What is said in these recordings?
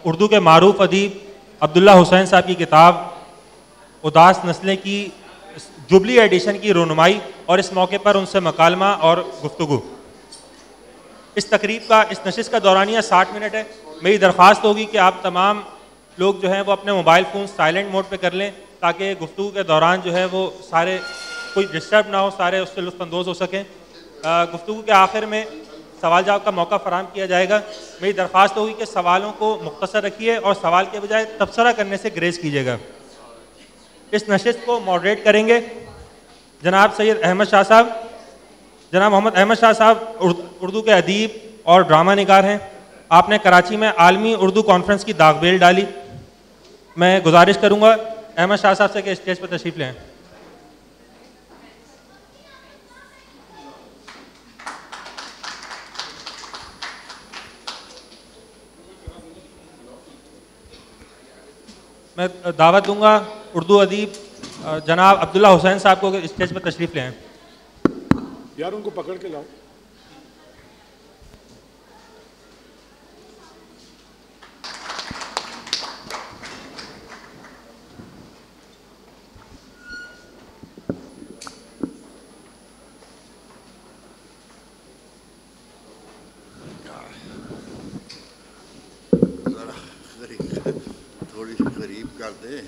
اردو کے معروف ادیب عبداللہ حسین صاحب کی کتاب اداس نسلیں کی جبلی ایڈیشن کی رونمائی اور اس موقع پر ان سے مکالمہ اور گفتگو. اس تقریب کا اس نشست کا دورانیہ 60 منٹ ہے. میری درخواست ہوگی کہ آپ تمام لوگ جو ہیں وہ اپنے موبائل فون سائلنٹ موڈ پہ کر لیں تاکہ گفتگو کے دوران جو ہے وہ سارے کوئی ڈسٹرب نہ ہو, سارے اس سے لطف اندوز ہو سکیں. گفتگو کے آخر میں سوال جواب کا موقع فراہم کیا جائے گا. میری درخواست ہوگی کہ سوالوں کو مختصر رکھیے اور سوال کے بجائے تبصرہ کرنے سے گریز کیجیے گا. اس نشست کو ماڈریٹ کریں گے جناب سید احمد شاہ صاحب. جناب محمد احمد شاہ صاحب اردو کے ادیب اور ڈرامہ نگار ہیں. آپ نے کراچی میں عالمی اردو کانفرنس کی داغ بیل ڈالی. میں گزارش کروں گا احمد شاہ صاحب سے کہ اسٹیج پر تشریف لیں. میں دعوت دوں گا اردو ادیب جناب عبداللہ حسین صاحب کو اسٹیج پر تشریف لیں. یار ان کو پکڑ کے لاؤ. تھوڑی قریب کر دے.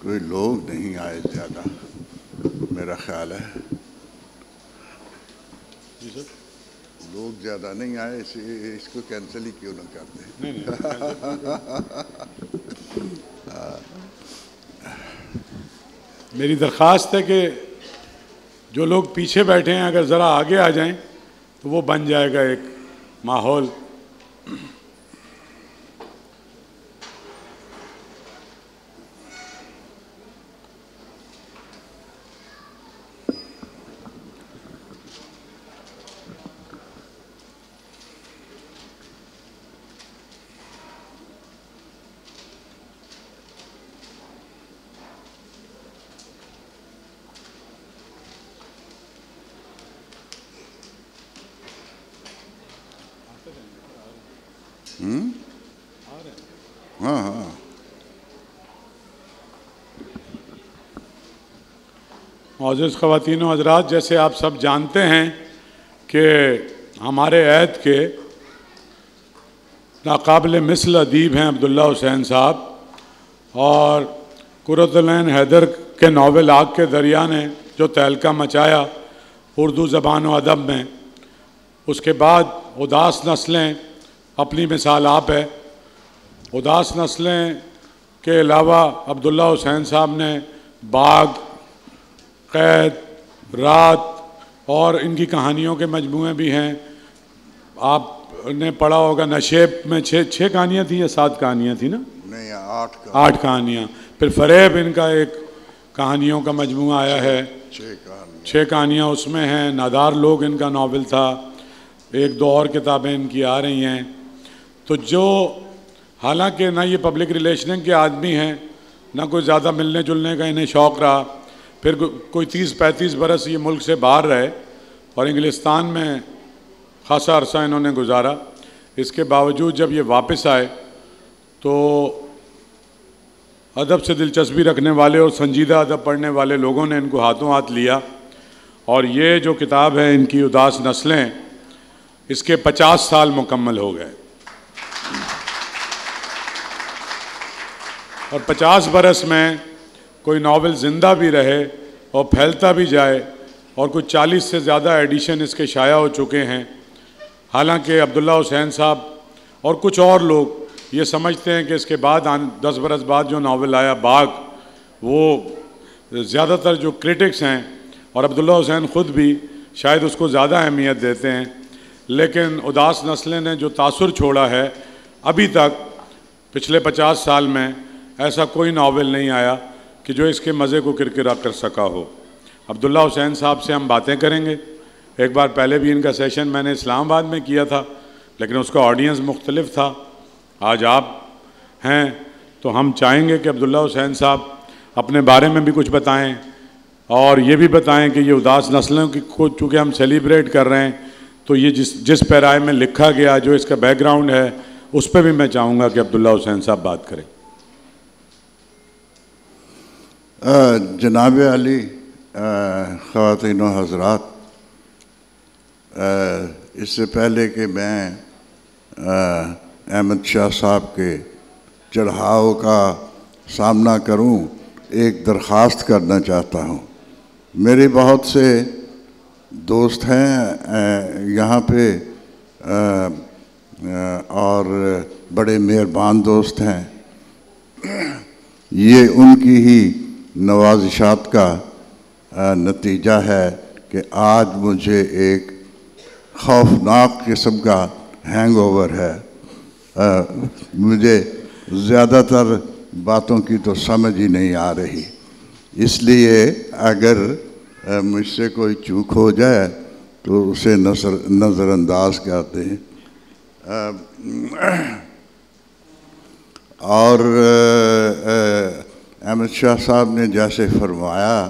کوئی لوگ نہیں آئے زیادہ میرا خیال ہے. جی سر, لوگ زیادہ نہیں آئے, اس کو کینسل ہی کیوں نہ کرتے. میری درخواست ہے کہ جو لوگ پیچھے بیٹھے ہیں اگر ذرا آگے آ جائیں تو وہ بن جائے گا ایک ماحول. ہاں ہاں معزز خواتین و حضرات, جیسے آپ سب جانتے ہیں کہ ہمارے عہد کے ناقابل مثل ادیب ہیں عبداللہ حسین صاحب, اور قرۃ العین حیدر کے ناول آگ کے دریا نے جو تہلکہ مچایا اردو زبان و ادب میں, اس کے بعد اداس نسلیں اپنی مثال آپ ہے. اداس نسلیں کے علاوہ عبداللہ حسین صاحب نے باغ, قید, رات اور ان کی کہانیوں کے مجموعے بھی ہیں. آپ نے پڑھا ہوگا نشیب میں 6 کہانیاں تھیں یا 7 کہانیاں تھیں نا؟ نہیں, 8 کہانیاں. پھر فریب ان کا ایک کہانیوں کا مجموعہ آیا ہے, 6 کہانیاں اس میں ہیں. نادار لوگ ان کا ناول تھا. 1-2 اور کتابیں ان کی آ رہی ہیں. تو جو حالانکہ نہ یہ پبلک ریلیشننگ کے آدمی ہیں, نہ کوئی زیادہ ملنے جلنے کا انہیں شوق رہا, پھر کوئی 30-35 برس یہ ملک سے باہر رہے اور انگلستان میں خاصا عرصہ انہوں نے گزارا. اس کے باوجود جب یہ واپس آئے تو ادب سے دلچسپی رکھنے والے اور سنجیدہ ادب پڑھنے والے لوگوں نے ان کو ہاتھوں ہاتھ لیا, اور یہ جو کتاب ہے ان کی اداس نسلیں, اس کے 50 سال مکمل ہو گئے. اور 50 برس میں کوئی ناول زندہ بھی رہے اور پھیلتا بھی جائے, اور کوئی 40 سے زیادہ ایڈیشن اس کے شائع ہو چکے ہیں. حالانکہ عبداللہ حسین صاحب اور کچھ اور لوگ یہ سمجھتے ہیں کہ اس کے بعد 10 برس بعد جو ناول آیا باغ, وہ زیادہ تر جو کرٹکس ہیں اور عبداللہ حسین خود بھی شاید اس کو زیادہ اہمیت دیتے ہیں. لیکن اداس نسلیں نے جو تاثر چھوڑا ہے, ابھی تک پچھلے 50 سال میں ایسا کوئی ناول نہیں آیا کہ جو اس کے مزے کو کرکرا کر سکا ہو. عبداللہ حسین صاحب سے ہم باتیں کریں گے. ایک بار پہلے بھی ان کا سیشن میں نے اسلام آباد میں کیا تھا, لیکن اس کا آڈینس مختلف تھا. آج آپ ہیں تو ہم چاہیں گے کہ عبداللہ حسین صاحب اپنے بارے میں بھی کچھ بتائیں اور یہ بھی بتائیں کہ یہ اداس نسلوں کی کو چونکہ ہم سیلیبریٹ کر رہے ہیں تو یہ جس پیرائے میں لکھا گیا جو اس کا بیک گراؤنڈ ہے اس پہ بھی میں چاہوں گا کہ عبداللہ حسین صاحب بات کریں. جناب علی، خواتین و حضرات، اس سے پہلے کہ میں احمد شاہ صاحب کے چڑھاؤ کا سامنا کروں، ایک درخواست کرنا چاہتا ہوں. میرے بہت سے دوست ہیں یہاں پہ اور بڑے مہربان دوست ہیں. یہ ان کی ہی نوازشات کا نتیجہ ہے کہ آج مجھے ایک خوفناک قسم کا ہینگ اوور ہے. مجھے زیادہ تر باتوں کی تو سمجھ ہی نہیں آ رہی، اس لیے اگر مجھ سے کوئی چوک ہو جائے تو اسے نظر انداز کر دیں. اور احمد شاہ صاحب نے جیسے فرمایا،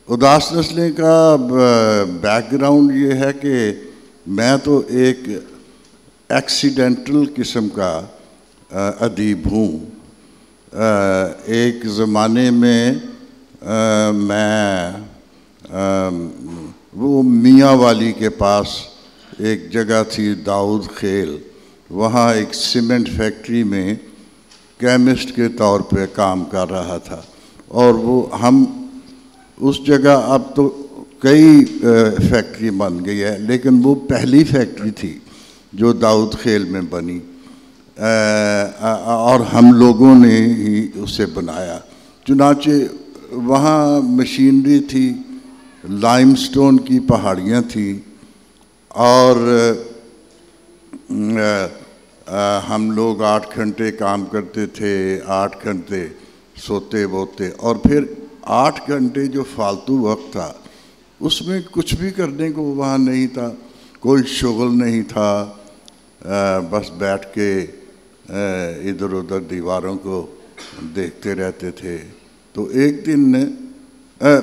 اداس نسلیں کا بیک گراؤنڈ یہ ہے کہ میں تو ایک ایکسیڈنٹل قسم کا ادیب ہوں. ایک زمانے میں میں وہ میاں والی کے پاس ایک جگہ تھی داؤد خیل، وہاں ایک سیمنٹ فیکٹری میں کیمسٹ کے طور پہ کام کر رہا تھا. اور وہ ہم اس جگہ، اب تو کئی فیکٹری بن گئی ہے لیکن وہ پہلی فیکٹری تھی جو داؤد خیل میں بنی اور ہم لوگوں نے ہی اسے بنایا. چنانچہ وہاں مشینری تھی، لائم سٹون کی پہاڑیاں تھیں اور ہم لوگ 8 گھنٹے کام کرتے تھے، 8 گھنٹے سوتے بوتے، اور پھر 8 گھنٹے جو فالتو وقت تھا اس میں کچھ بھی کرنے کو وہاں نہیں تھا، کوئی شغل نہیں تھا، بس بیٹھ کے ادھر ادھر دیواروں کو دیکھتے رہتے تھے. تو ایک دن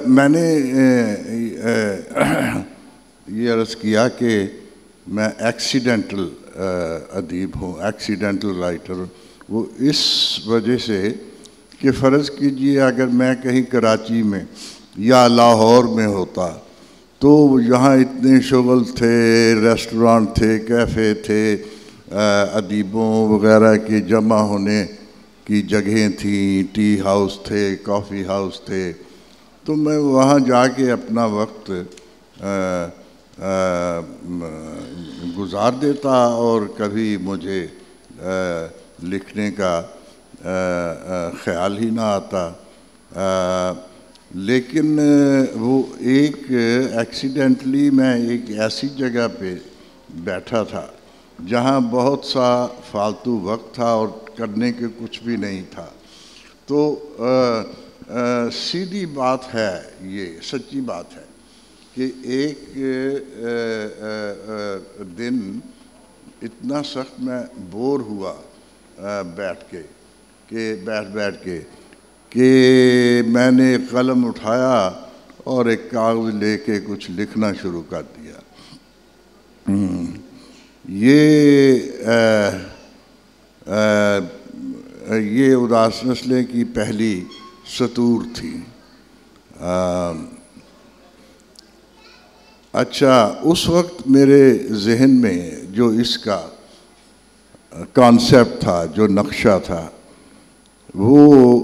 میں نے یہ عرض کیا کہ میں ایکسیڈنٹل ادیب ہوں، ایکسیڈنٹل رائٹر. وہ اس وجہ سے کہ فرض کیجئے اگر میں کہیں کراچی میں یا لاہور میں ہوتا تو یہاں اتنے شغل تھے، ریسٹورانٹ تھے، کیفے تھے، ادیبوں وغیرہ کے جمع ہونے کی جگہیں تھیں، ٹی ہاؤس تھے، کافی ہاؤس تھے. تو میں وہاں جا کے اپنا وقت گزار دیتا اور کبھی مجھے لکھنے کا خیال ہی نہ آتا. لیکن وہ ایک ایکسیڈنٹلی میں ایک ایسی جگہ پہ بیٹھا تھا جہاں بہت سا فالتو وقت تھا اور کرنے کے کچھ بھی نہیں تھا. تو سیدھی بات ہے، یہ سچی بات ہے کہ ایک دن اتنا سخت میں بور ہوا بیٹھ کے کہ میں نے قلم اٹھایا اور ایک کاغذ لے کے کچھ لکھنا شروع کر دیا. یہ اداس نسلیں کی پہلی سطور تھی. اچھا، اس وقت میرے ذہن میں جو اس کا کانسیپٹ تھا، جو نقشہ تھا، وہ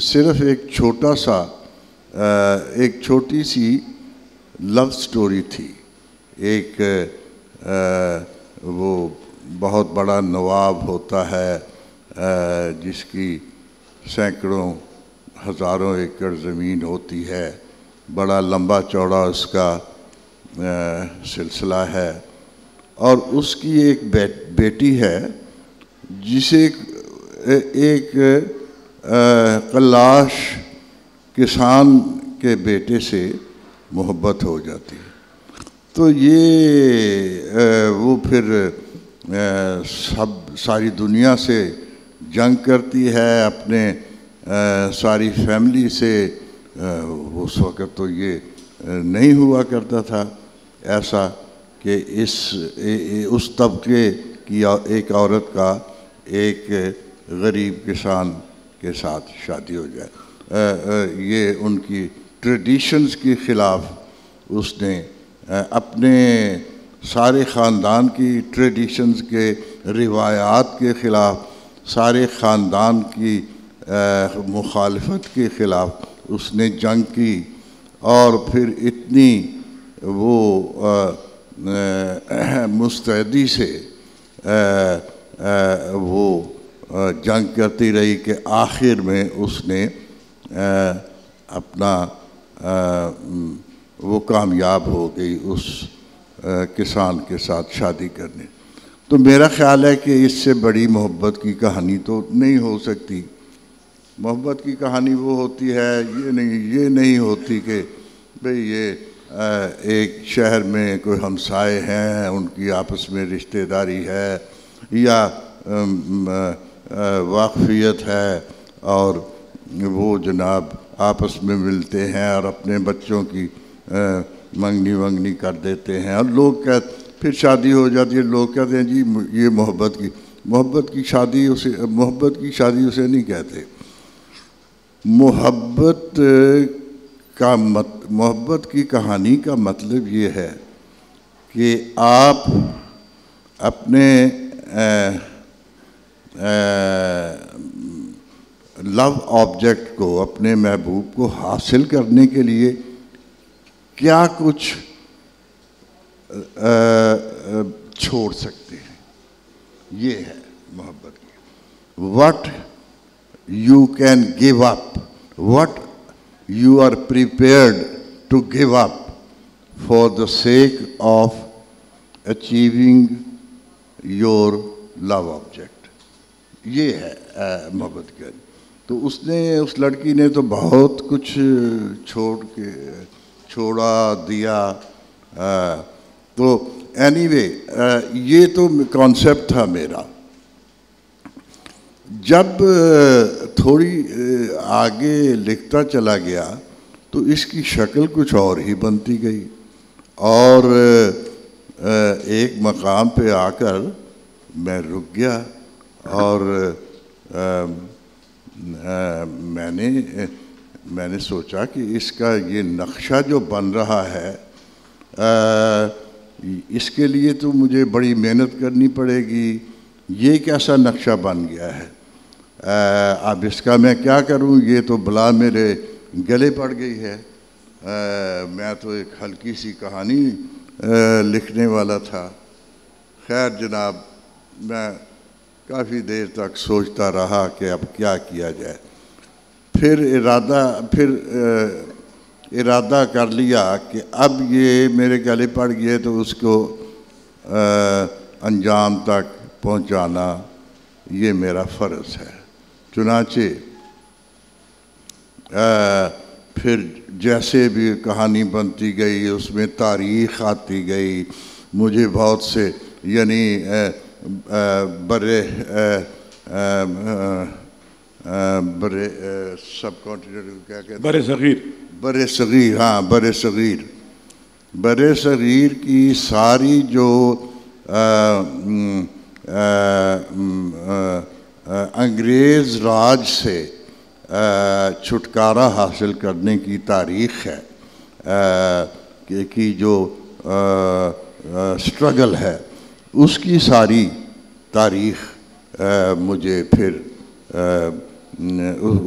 صرف ایک چھوٹی سی لو سٹوری تھی. ایک وہ بہت بڑا نواب ہوتا ہے جس کی سینکڑوں ہزاروں ایکڑ زمین ہوتی ہے، بڑا لمبا چوڑا اس کا سلسلہ ہے، اور اس کی ایک بیٹی ہے جسے ایک قلاش کسان کے بیٹے سے محبت ہو جاتی ہے. تو یہ وہ پھر ساری دنیا سے جنگ کرتی ہے، اپنے ساری فیملی سے. اس وقت تو یہ نہیں ہوا کرتا تھا ایسا کہ اس طبقے کی ایک عورت کا ایک غریب کسان کے ساتھ شادی ہو جائے. یہ ان کی ٹریڈیشنز کے خلاف اس نے اپنے سارے خاندان کی ٹریڈیشنز کے روایات کے خلاف، سارے خاندان کی مخالفت کے خلاف اس نے جنگ کی. اور پھر اتنی وہ مستعدی سے وہ جنگ کرتی رہی کہ آخر میں اس نے اپنا وہ کامیاب ہو گئی اس کسان کے ساتھ شادی کرنے. تو میرا خیال ہے کہ اس سے بڑی محبت کی کہانی تو نہیں ہو سکتی. محبت کی کہانی وہ ہوتی ہے، یہ نہیں ہوتی کہ بھئی یہ ایک شہر میں کوئی ہمسائے ہیں، ان کی آپس میں رشتہ داری ہے یا واقفیت ہے اور وہ جناب آپس میں ملتے ہیں اور اپنے بچوں کی منگنی کر دیتے ہیں اور لوگ پھر شادی ہو جاتی ہے. لوگ کہتے ہیں جی یہ محبت کی شادی اسے نہیں کہتے. محبت کی کہانی کا مطلب یہ ہے کہ آپ اپنے لو آبجیکٹ کو، اپنے محبوب کو حاصل کرنے کے لیے کیا کچھ چھوڑ سکتے ہیں. یہ ہے محبت کی. What you can give up, what you are prepared to give up for the sake of achieving your love object. یہ ہے محبت کا. تو اس لڑکی نے تو بہت کچھ چھوڑا دیا. تو اینی وے یہ تو کانسیپٹ تھا میرا. جب تھوڑی آگے لکھتا چلا گیا تو اس کی شکل کچھ اور ہی بنتی گئی اور ایک مقام پہ آ کر میں رک گیا اور میں نے سوچا کہ اس کا یہ نقشہ جو بن رہا ہے اس کے لیے تو مجھے بڑی محنت کرنی پڑے گی. یہ کیسا نقشہ بن گیا ہے، اب اس کا میں کیا کروں؟ یہ تو بلا میرے گلے پڑ گئی ہے. میں تو ایک ہلکی سی کہانی لکھنے والا تھا. خیر جناب، میں کافی دیر تک سوچتا رہا کہ اب کیا کیا جائے. پھر ارادہ کر لیا کہ اب یہ میرے گلے پڑ گئے تو اس کو انجام تک پہنچانا یہ میرا فرض ہے. چنانچہ پھر جیسے بھی کہانی بنتی گئی اس میں تاریخ آتی گئی. مجھے بہت سے یعنی سب کانٹیننٹ کیا کہتے ہیں، بر صغیر کی ساری جو انگریز راج سے چھٹکارا حاصل کرنے کی تاریخ ہے کہ جو سٹرگل ہے اس کی ساری تاریخ مجھے پھر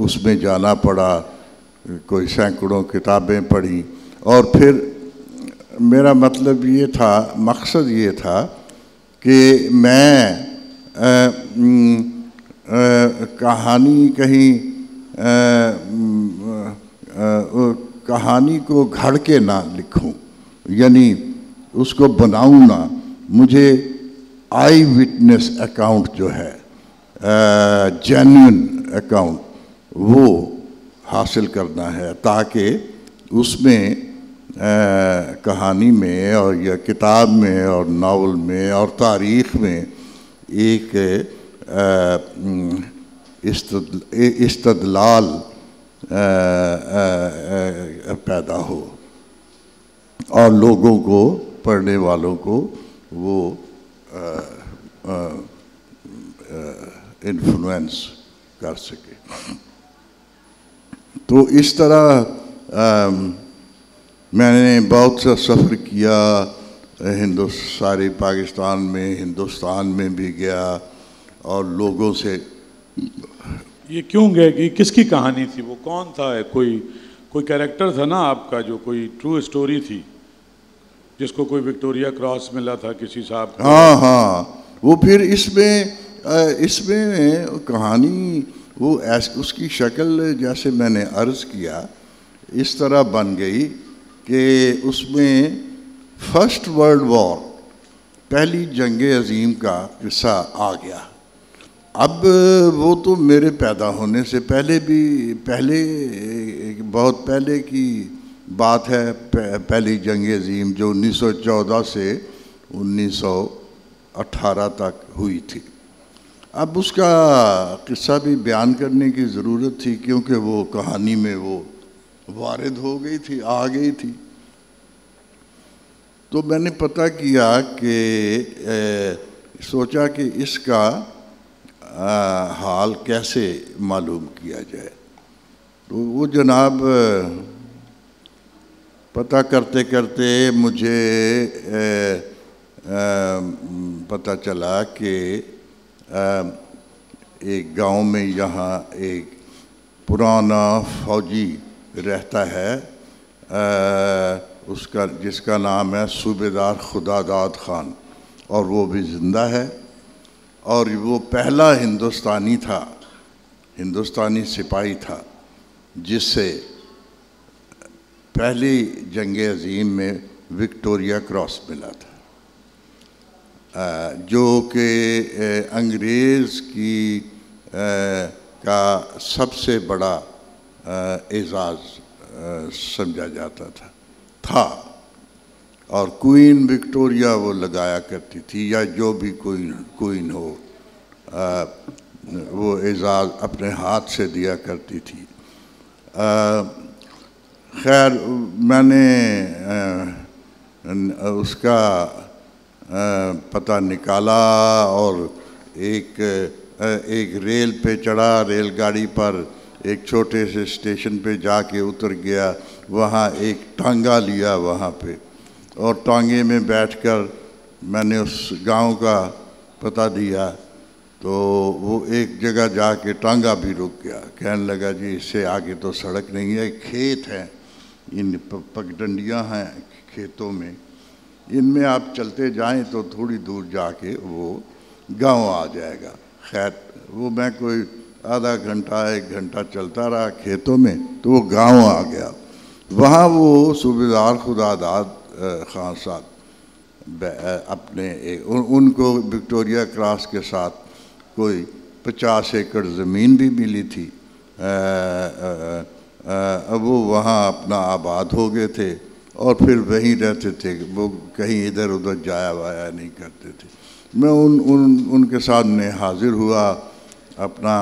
اس میں جانا پڑا. کوئی سینکڑوں کتابیں پڑھی اور پھر میرا مطلب یہ تھا، مقصد یہ تھا کہ میں کہانی کو گھڑ کے نہ لکھوں، یعنی اس کو بناؤں نہ. مجھے آئی وٹنس اکاؤنٹ جو ہے، جینوئن اکاؤنٹ، وہ حاصل کرنا ہے تاکہ اس میں کہانی میں اور یا کتاب میں اور ناول میں اور تاریخ میں ایک استدلال پیدا ہو اور لوگوں کو، پڑھنے والوں کو وہ انفلوئنس کر سکے۔ تو اس طرح میں نے بہت سا سفر کیا، سارے پاکستان میں، ہندوستان میں بھی گیا اور لوگوں سے۔ یہ کیوں گئے کہ کس کی کہانی تھی؟ وہ کون تھا؟ کوئی کیریکٹر تھا نا آپ کا، جو کوئی ٹرو اسٹوری تھی، جس کو کوئی وکٹوریا کراس ملا تھا کسی صاحب کو؟ ہاں وہ پھر اس میں کہانی وہ اس کی شکل جیسے میں نے عرض کیا اس طرح بن گئی کہ اس میں فرسٹ ورلڈ وار، پہلی جنگ عظیم کا قصہ آ گیا۔ اب وہ تو میرے پیدا ہونے سے بہت پہلے کی بات ہے، پہلی جنگ عظیم جو 1914 سے 1918 تک ہوئی تھی۔ اب اس کا قصہ بھی بیان کرنے کی ضرورت تھی کیونکہ وہ کہانی میں وہ وارد ہو گئی تھی، آ گئی تھی۔ تو میں نے پتہ کیا کہ سوچا کہ اس کا حال کیسے معلوم کیا جائے۔ تو وہ جناب پتہ کرتے کرتے مجھے پتہ چلا کہ ایک گاؤں میں یہاں ایک پرانا فوجی رہتا ہے، جس کا نام ہے صوبیدار خداداد خان، اور وہ بھی زندہ ہے، اور وہ پہلا ہندوستانی سپاہی تھا جس سے پہلی جنگ عظیم میں وکٹوریا کراس ملا تھا، جو کہ انگریز کا سب سے بڑا اعزاز سمجھا جاتا تھا، اور کوئین وکٹوریا وہ لگایا کرتی تھی، یا جو بھی کوئین ہو وہ اعزاز اپنے ہاتھ سے دیا کرتی تھی۔ خیر میں نے اس کا پتہ نکالا اور ایک ریل پہ چڑھا، ریل گاڑی پر ایک چھوٹے سے اسٹیشن پہ جا کے اتر گیا، وہاں ایک ٹانگا لیا وہاں پہ، اور ٹانگے میں بیٹھ کر میں نے اس گاؤں کا پتہ دیا۔ تو وہ ایک جگہ جا کے ٹانگا بھی رک گیا، کہنے لگا جی اس سے آگے تو سڑک نہیں ہے، کھیت ہیں، ان پگڈنڈیاں ہیں کھیتوں میں، ان میں آپ چلتے جائیں تو تھوڑی دور جا کے وہ گاؤں آ جائے گا۔ خیر وہ میں کوئی آدھا گھنٹہ 1 گھنٹہ چلتا رہا کھیتوں میں، تو وہ گاؤں آ گیا۔ وہاں وہ صوبیدار خداداد خان صاحب اپنے ان کو وکٹوریا کراس کے ساتھ کوئی 50 ایکڑ زمین بھی ملی تھی، وہ وہاں اپنا آباد ہو گئے تھے اور پھر وہیں رہتے تھے، وہ کہیں ادھر ادھر جایا وایا نہیں کرتے تھے۔ میں ان کے سامنے حاضر ہوا، اپنا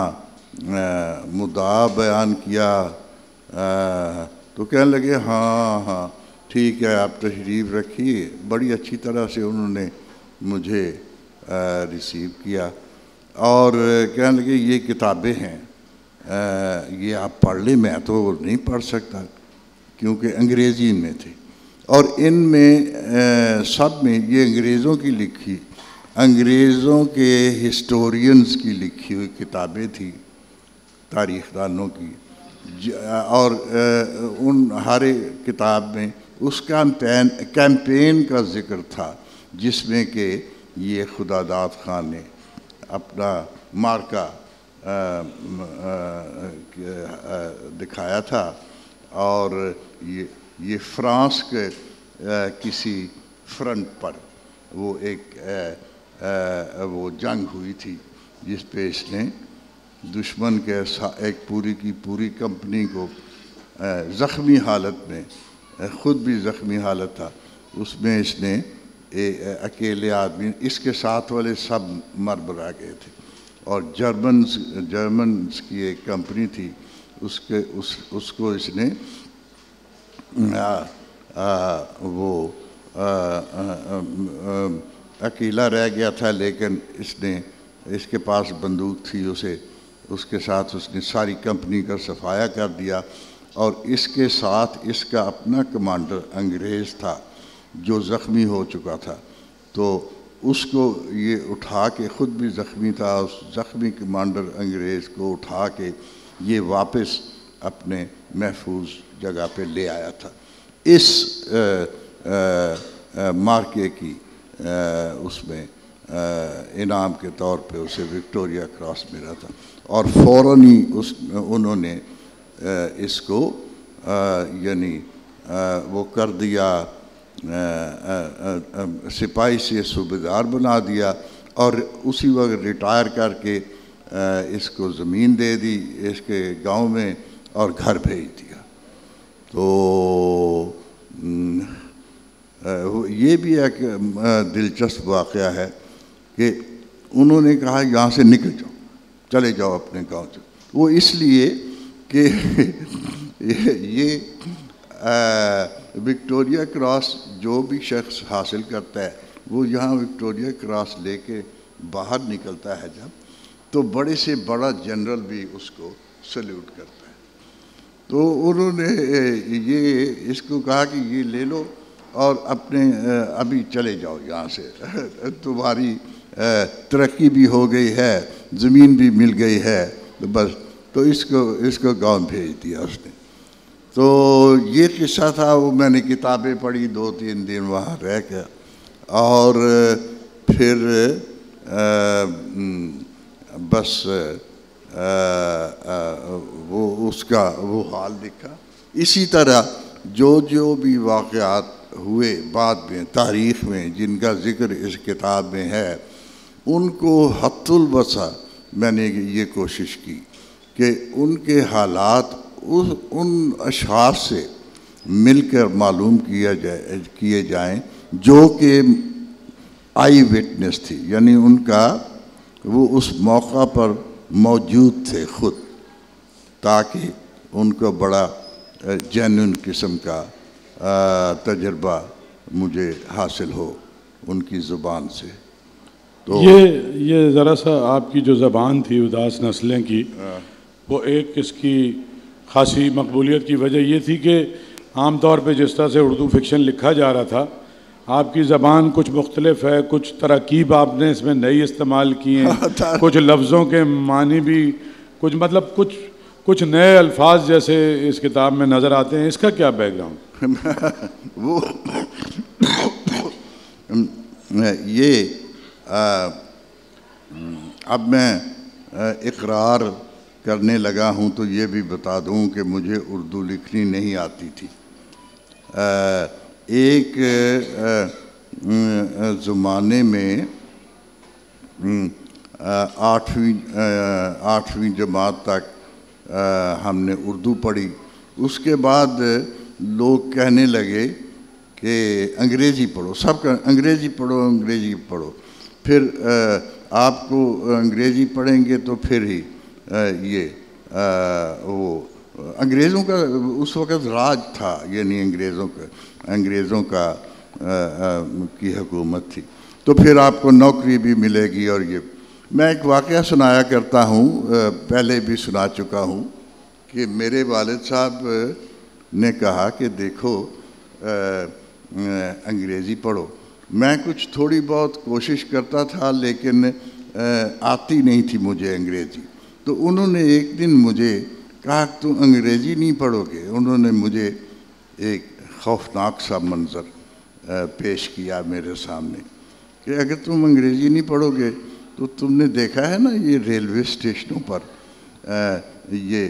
مدعا بیان کیا، تو کہنے لگے ہاں ٹھیک ہے آپ تشریف رکھیے۔ بڑی اچھی طرح سے انہوں نے مجھے ریسیو کیا اور کہنے لگے یہ کتابیں ہیں، یہ آپ پڑھ لیں۔ میں تو نہیں پڑھ سکتا کیونکہ انگریزی میں تھی، اور ان میں سب میں یہ انگریزوں کی لکھی، انگریزوں کے ہسٹورینز کی لکھی ہوئی کتابیں تھیں، تاریخ دانوں کی، اور ان ہر کتاب میں اس کیمپین کا ذکر تھا جس میں کہ یہ خداداد خان نے اپنا مارکا دکھایا تھا، اور یہ فرانس کے کسی فرنٹ پر وہ وہ جنگ ہوئی تھی جس پہ اس نے دشمن کے ایک پوری کی پوری کمپنی کو زخمی حالت میں خود بھی زخمی حالت تھا، اس میں اس نے اکیلے آدمی، اس کے ساتھ والے سب مر برا گئے تھے، اور جرمنز کی ایک کمپنی تھی، اس کو اس نے وہ اکیلا رہ گیا تھا، لیکن اس کے پاس بندوق تھی، اس کے ساتھ اس نے ساری کمپنی کا صفایا کر دیا، اور اس کے ساتھ اس کا اپنا کمانڈر انگریز تھا جو زخمی ہو چکا تھا، تو اس کو یہ اٹھا کے، خود بھی زخمی تھا، اس زخمی کمانڈر انگریز کو اٹھا کے یہ واپس اپنے محفوظ جگہ پہ لے آیا تھا۔ اس مارکے کی اس میں انعام کے طور پہ اسے وکٹوریہ کراس ملا تھا، اور فوراً ہی انہوں نے اس کو یعنی وہ کر دیا، سپاہی سے صوبیدار بنا دیا، اور اسی وقت ریٹائر کر کے اس کو زمین دے دی اس کے گاؤں میں اور گھر بھیج دیا۔ تو یہ بھی ایک دلچسپ واقعہ ہے کہ انہوں نے کہا یہاں سے نکل جاؤ، چلے جاؤ اپنے گاؤں سے، وہ اس لیے کہ یہ وکٹوریہ کراس جو بھی شخص حاصل کرتا ہے وہ یہاں وکٹوریہ کراس لے کے باہر نکلتا ہے جب، تو بڑے سے بڑا جنرل بھی اس کو سلیوٹ کرتا ہے۔ تو انہوں نے یہ اس کو کہا کہ یہ لے لو اور اپنے ابھی چلے جاؤ یہاں سے، تمہاری ترقی بھی ہو گئی ہے، زمین بھی مل گئی ہے، بس۔ تو اس کو گاؤں بھیج دیا اس نے۔ تو یہ قصہ تھا، وہ میں نے کتابیں پڑھی 2-3 دن وہاں رہ کے، اور پھر بس وہ اس کا وہ حال دکھا۔ اسی طرح جو بھی واقعات ہوئے بعد میں تاریخ میں جن کا ذکر اس کتاب میں ہے، ان کو حد الوسع میں نے یہ کوشش کی کہ ان کے حالات ان اشخاص سے مل کر معلوم کیے جائیں جو کہ آئی وٹنس تھی، یعنی ان کا وہ اس موقع پر موجود تھے خود، تاکہ ان کو بڑا جینوئن قسم کا تجربہ مجھے حاصل ہو ان کی زبان سے۔ تو یہ ذرا سا آپ کی جو زبان تھی اداس نسلیں کی، وہ ایک اس کی خاصی مقبولیت کی وجہ یہ تھی کہ عام طور پہ جس طرح سے اردو فکشن لکھا جا رہا تھا، آپ کی زبان کچھ مختلف ہے، کچھ تراکیب آپ نے اس میں نئی استعمال کی ہیں، کچھ لفظوں کے معنی بھی کچھ مطلب کچھ نئے الفاظ جیسے اس کتاب میں نظر آتے ہیں۔ اس کا کیا بیک گراؤنڈ؟ وہ یہ اب میں اقرار کرنے لگا ہوں تو یہ بھی بتا دوں کہ مجھے اردو لکھنی نہیں آتی تھی۔ ایک زمانے میں 8ویں جماعت تک ہم نے اردو پڑھی، اس کے بعد لوگ کہنے لگے کہ انگریزی پڑھو، سب کا انگریزی پڑھو، پھر آپ کو انگریزی پڑھیں گے تو پھر ہی یہ وہ انگریزوں کا اس وقت راج تھا، یعنی انگریزوں کا کی حکومت تھی، تو پھر آپ کو نوکری بھی ملے گی۔ اور یہ میں ایک واقعہ سنایا کرتا ہوں، پہلے بھی سنا چکا ہوں، کہ میرے والد صاحب نے کہا کہ دیکھو انگریزی پڑھو۔ میں کچھ تھوڑی بہت کوشش کرتا تھا لیکن آتی نہیں تھی مجھے انگریزی، تو انہوں نے ایک دن مجھے کہا تم انگریزی نہیں پڑھو گے۔ انہوں نے مجھے ایک خوفناک سا منظر پیش کیا میرے سامنے کہ اگر تم انگریزی نہیں پڑھو گے تو تم نے دیکھا ہے نا یہ ریلوے اسٹیشنوں پر یہ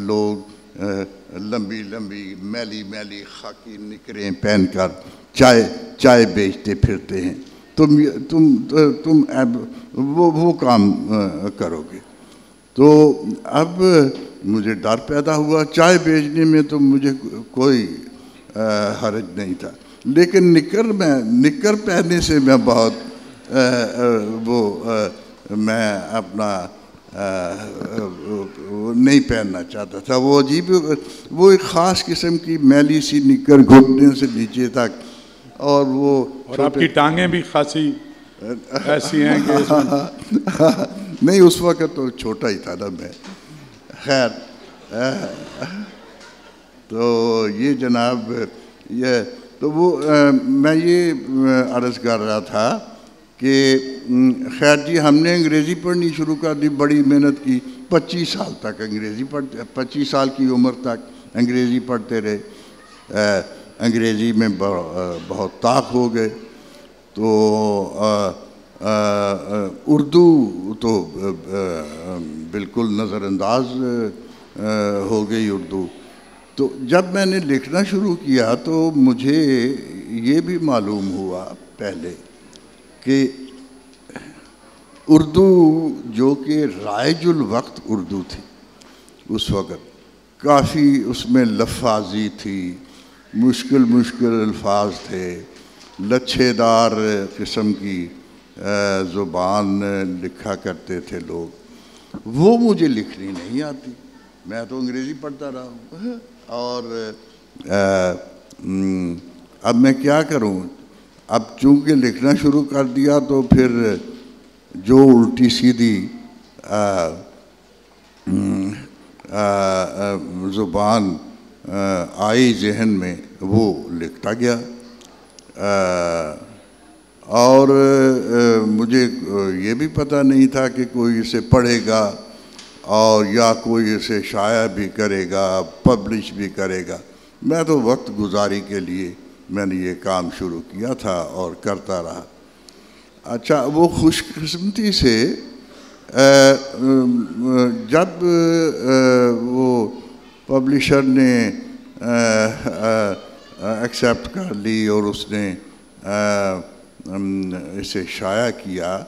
لوگ لمبی میلی خاکی نکریں پہن کر چائے بیچتے پھرتے ہیں، تم وہ کام کرو گے۔ تو اب مجھے ڈر پیدا ہوا. چائے بیچنے میں تو مجھے کوئی حرج نہیں تھا, لیکن نکر پہننے سے میں بہت میں اپنا نہیں پہننا چاہتا تھا. وہ عجیب, وہ ایک خاص قسم کی میلی سی نکر گھٹنے سے نیچے تک, اور آپ کی ٹانگیں بھی خاصی ایسی ہیں کہ اس میں نہیں, اس وقت تو چھوٹا ہی تھا نا میں. خیر, تو یہ جناب یہ تو وہ میں یہ عرض کر رہا تھا کہ خیر جی, ہم نے انگریزی پڑھنی شروع کر دی, بڑی محنت کی. 25 سال تک انگریزی پڑھتے, 25 سال کی عمر تک انگریزی پڑھتے رہے. انگریزی میں بہت طاق ہو گئے. تو اردو تو بالکل نظر انداز ہو گئی اردو. تو جب میں نے لکھنا شروع کیا تو مجھے یہ بھی معلوم ہوا پہلے کہ اردو جو کہ رائج الوقت اردو تھی اس وقت, کافی اس میں لفاظی تھی, مشکل الفاظ تھے, لچھے دار قسم کی زبان لکھا کرتے تھے لوگ. وہ مجھے لکھنی نہیں آتی, میں تو انگریزی پڑھتا رہا ہوں. اور اب میں کیا کروں, اب چونکہ لکھنا شروع کر دیا تو پھر جو الٹی سیدھی زبان آئی ذہن میں وہ لکھتا گیا. اور مجھے یہ بھی پتہ نہیں تھا کہ کوئی اسے پڑھے گا اور یا کوئی اسے شائع بھی کرے گا, پبلش بھی کرے گا. میں تو وقت گزاری کے لیے میں نے یہ کام شروع کیا تھا اور کرتا رہا. اچھا, وہ خوش قسمتی سے جب وہ پبلشر نے ایکسیپٹ کر لی اور اس نے اسے شائع کیا,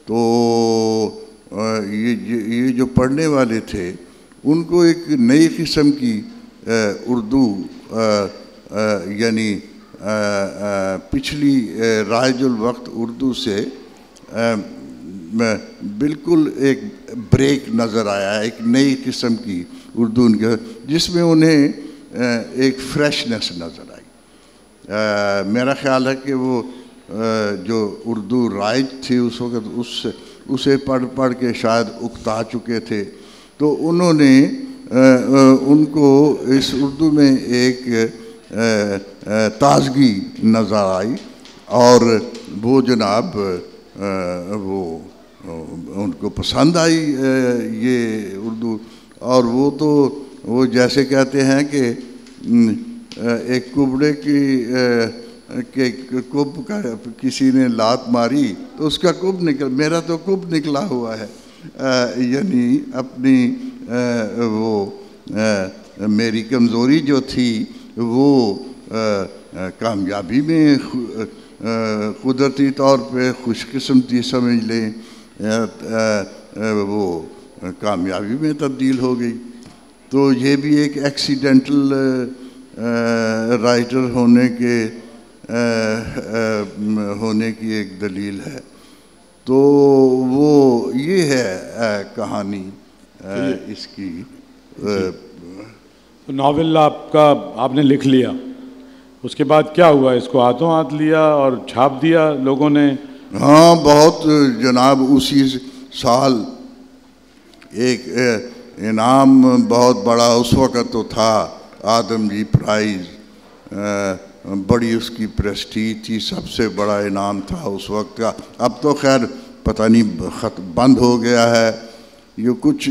تو یہ جو پڑھنے والے تھے ان کو ایک نئی قسم کی اردو یعنی پچھلی رائج الوقت اردو سے بالکل ایک بریک نظر آیا, ایک نئی قسم کی اردو ان کے, جس میں انہیں ایک فریشنس نظر آئی. میرا خیال ہے کہ وہ جو اردو رائج تھی اس وقت اسے پڑھ کے شاید اکتا چکے تھے, تو انہوں نے ان کو اس اردو میں ایک تازگی نظر آئی, اور وہ جناب وہ ان کو پسند آئی یہ اردو. اور وہ جیسے کہتے ہیں کہ ایک کبڑے کہ کب کا کسی نے لات ماری تو اس کا کب میرا تو کب نکلا ہوا ہے. یعنی اپنی وہ میری کمزوری جو تھی وہ کامیابی میں قدرتی طور پہ خوش قسمتی سمجھ لیں, وہ کامیابی میں تبدیل ہو گئی. تو یہ بھی ایک ایکسیڈنٹل رائٹر ہونے کی ایک دلیل ہے. تو وہ یہ ہے کہانی اس کی. ناول آپ نے لکھ لیا, اس کے بعد کیا ہوا؟ اس کو ہاتھوں ہاتھ لیا اور چھاپ دیا لوگوں نے؟ ہاں بہت جناب. اسی سال ایک انعام بہت بڑا اس وقت تو تھا, آدم جی پرائز, بڑی اس کی پریسٹیج تھی, سب سے بڑا انعام تھا اس وقت کا. اب تو خیر پتہ نہیں بند ہو گیا ہے, یہ کچھ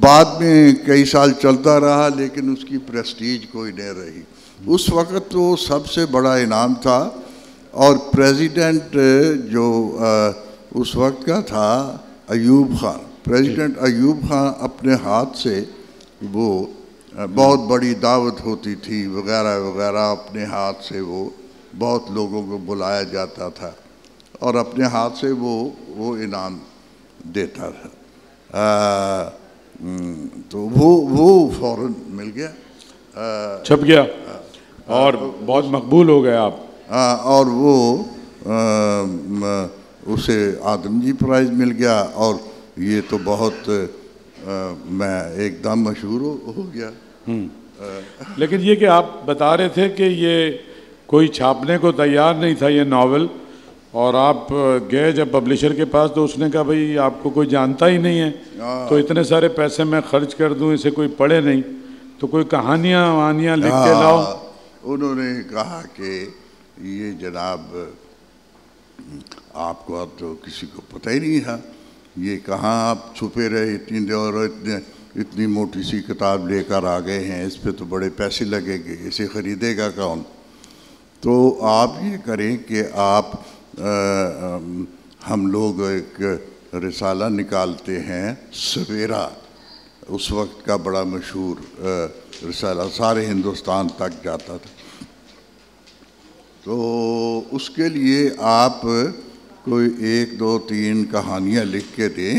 بعد میں کئی سال چلتا رہا لیکن اس کی پریسٹیج کوئی نہیں رہی. اس وقت تو سب سے بڑا انعام تھا, اور پریزیڈنٹ جو اس وقت کا تھا ایوب خان, پریزیڈنٹ ایوب خان اپنے ہاتھ سے وہ بہت بڑی دعوت ہوتی تھی وغیرہ وغیرہ, اپنے ہاتھ سے وہ بہت لوگوں کو بلایا جاتا تھا اور اپنے ہاتھ سے وہ انعام دیتا تھا. تو وہ فوراً مل گیا، چھپ گیا اور بہت مقبول ہو گئے آپ. اور وہ اسے آدم جی پرائز مل گیا، اور یہ تو بہت میں ایک دم مشہور ہو گیا. لیکن یہ کہ آپ بتا رہے تھے کہ یہ کوئی چھاپنے کو تیار نہیں تھا یہ ناول، اور آپ گئے جب پبلشر کے پاس تو اس نے کہا بھئی آپ کو کوئی جانتا ہی نہیں ہے، تو اتنے سارے پیسے میں خرچ کر دوں، اسے کوئی پڑھے نہیں، تو کوئی کہانیاں وہانیاں لکھ کے لاؤ. انہوں نے کہا کہ یہ جناب آپ کو اب تو کسی کو پتہ ہی نہیں ہے، یہ کہاں آپ چھپے رہے اتنی دیر، اور اتنی موٹی سی کتاب لے کر آ گئے ہیں، اس پہ تو بڑے پیسے لگیں گے، اسے خریدے گا کون؟ تو آپ یہ کریں کہ آپ ہم لوگ ایک رسالہ نکالتے ہیں سویرا، اس وقت کا بڑا مشہور رسالہ، سارے ہندوستان تک جاتا تھا. تو اس کے لیے آپ کوئی 1 2 3 کہانیاں لکھ کے دیں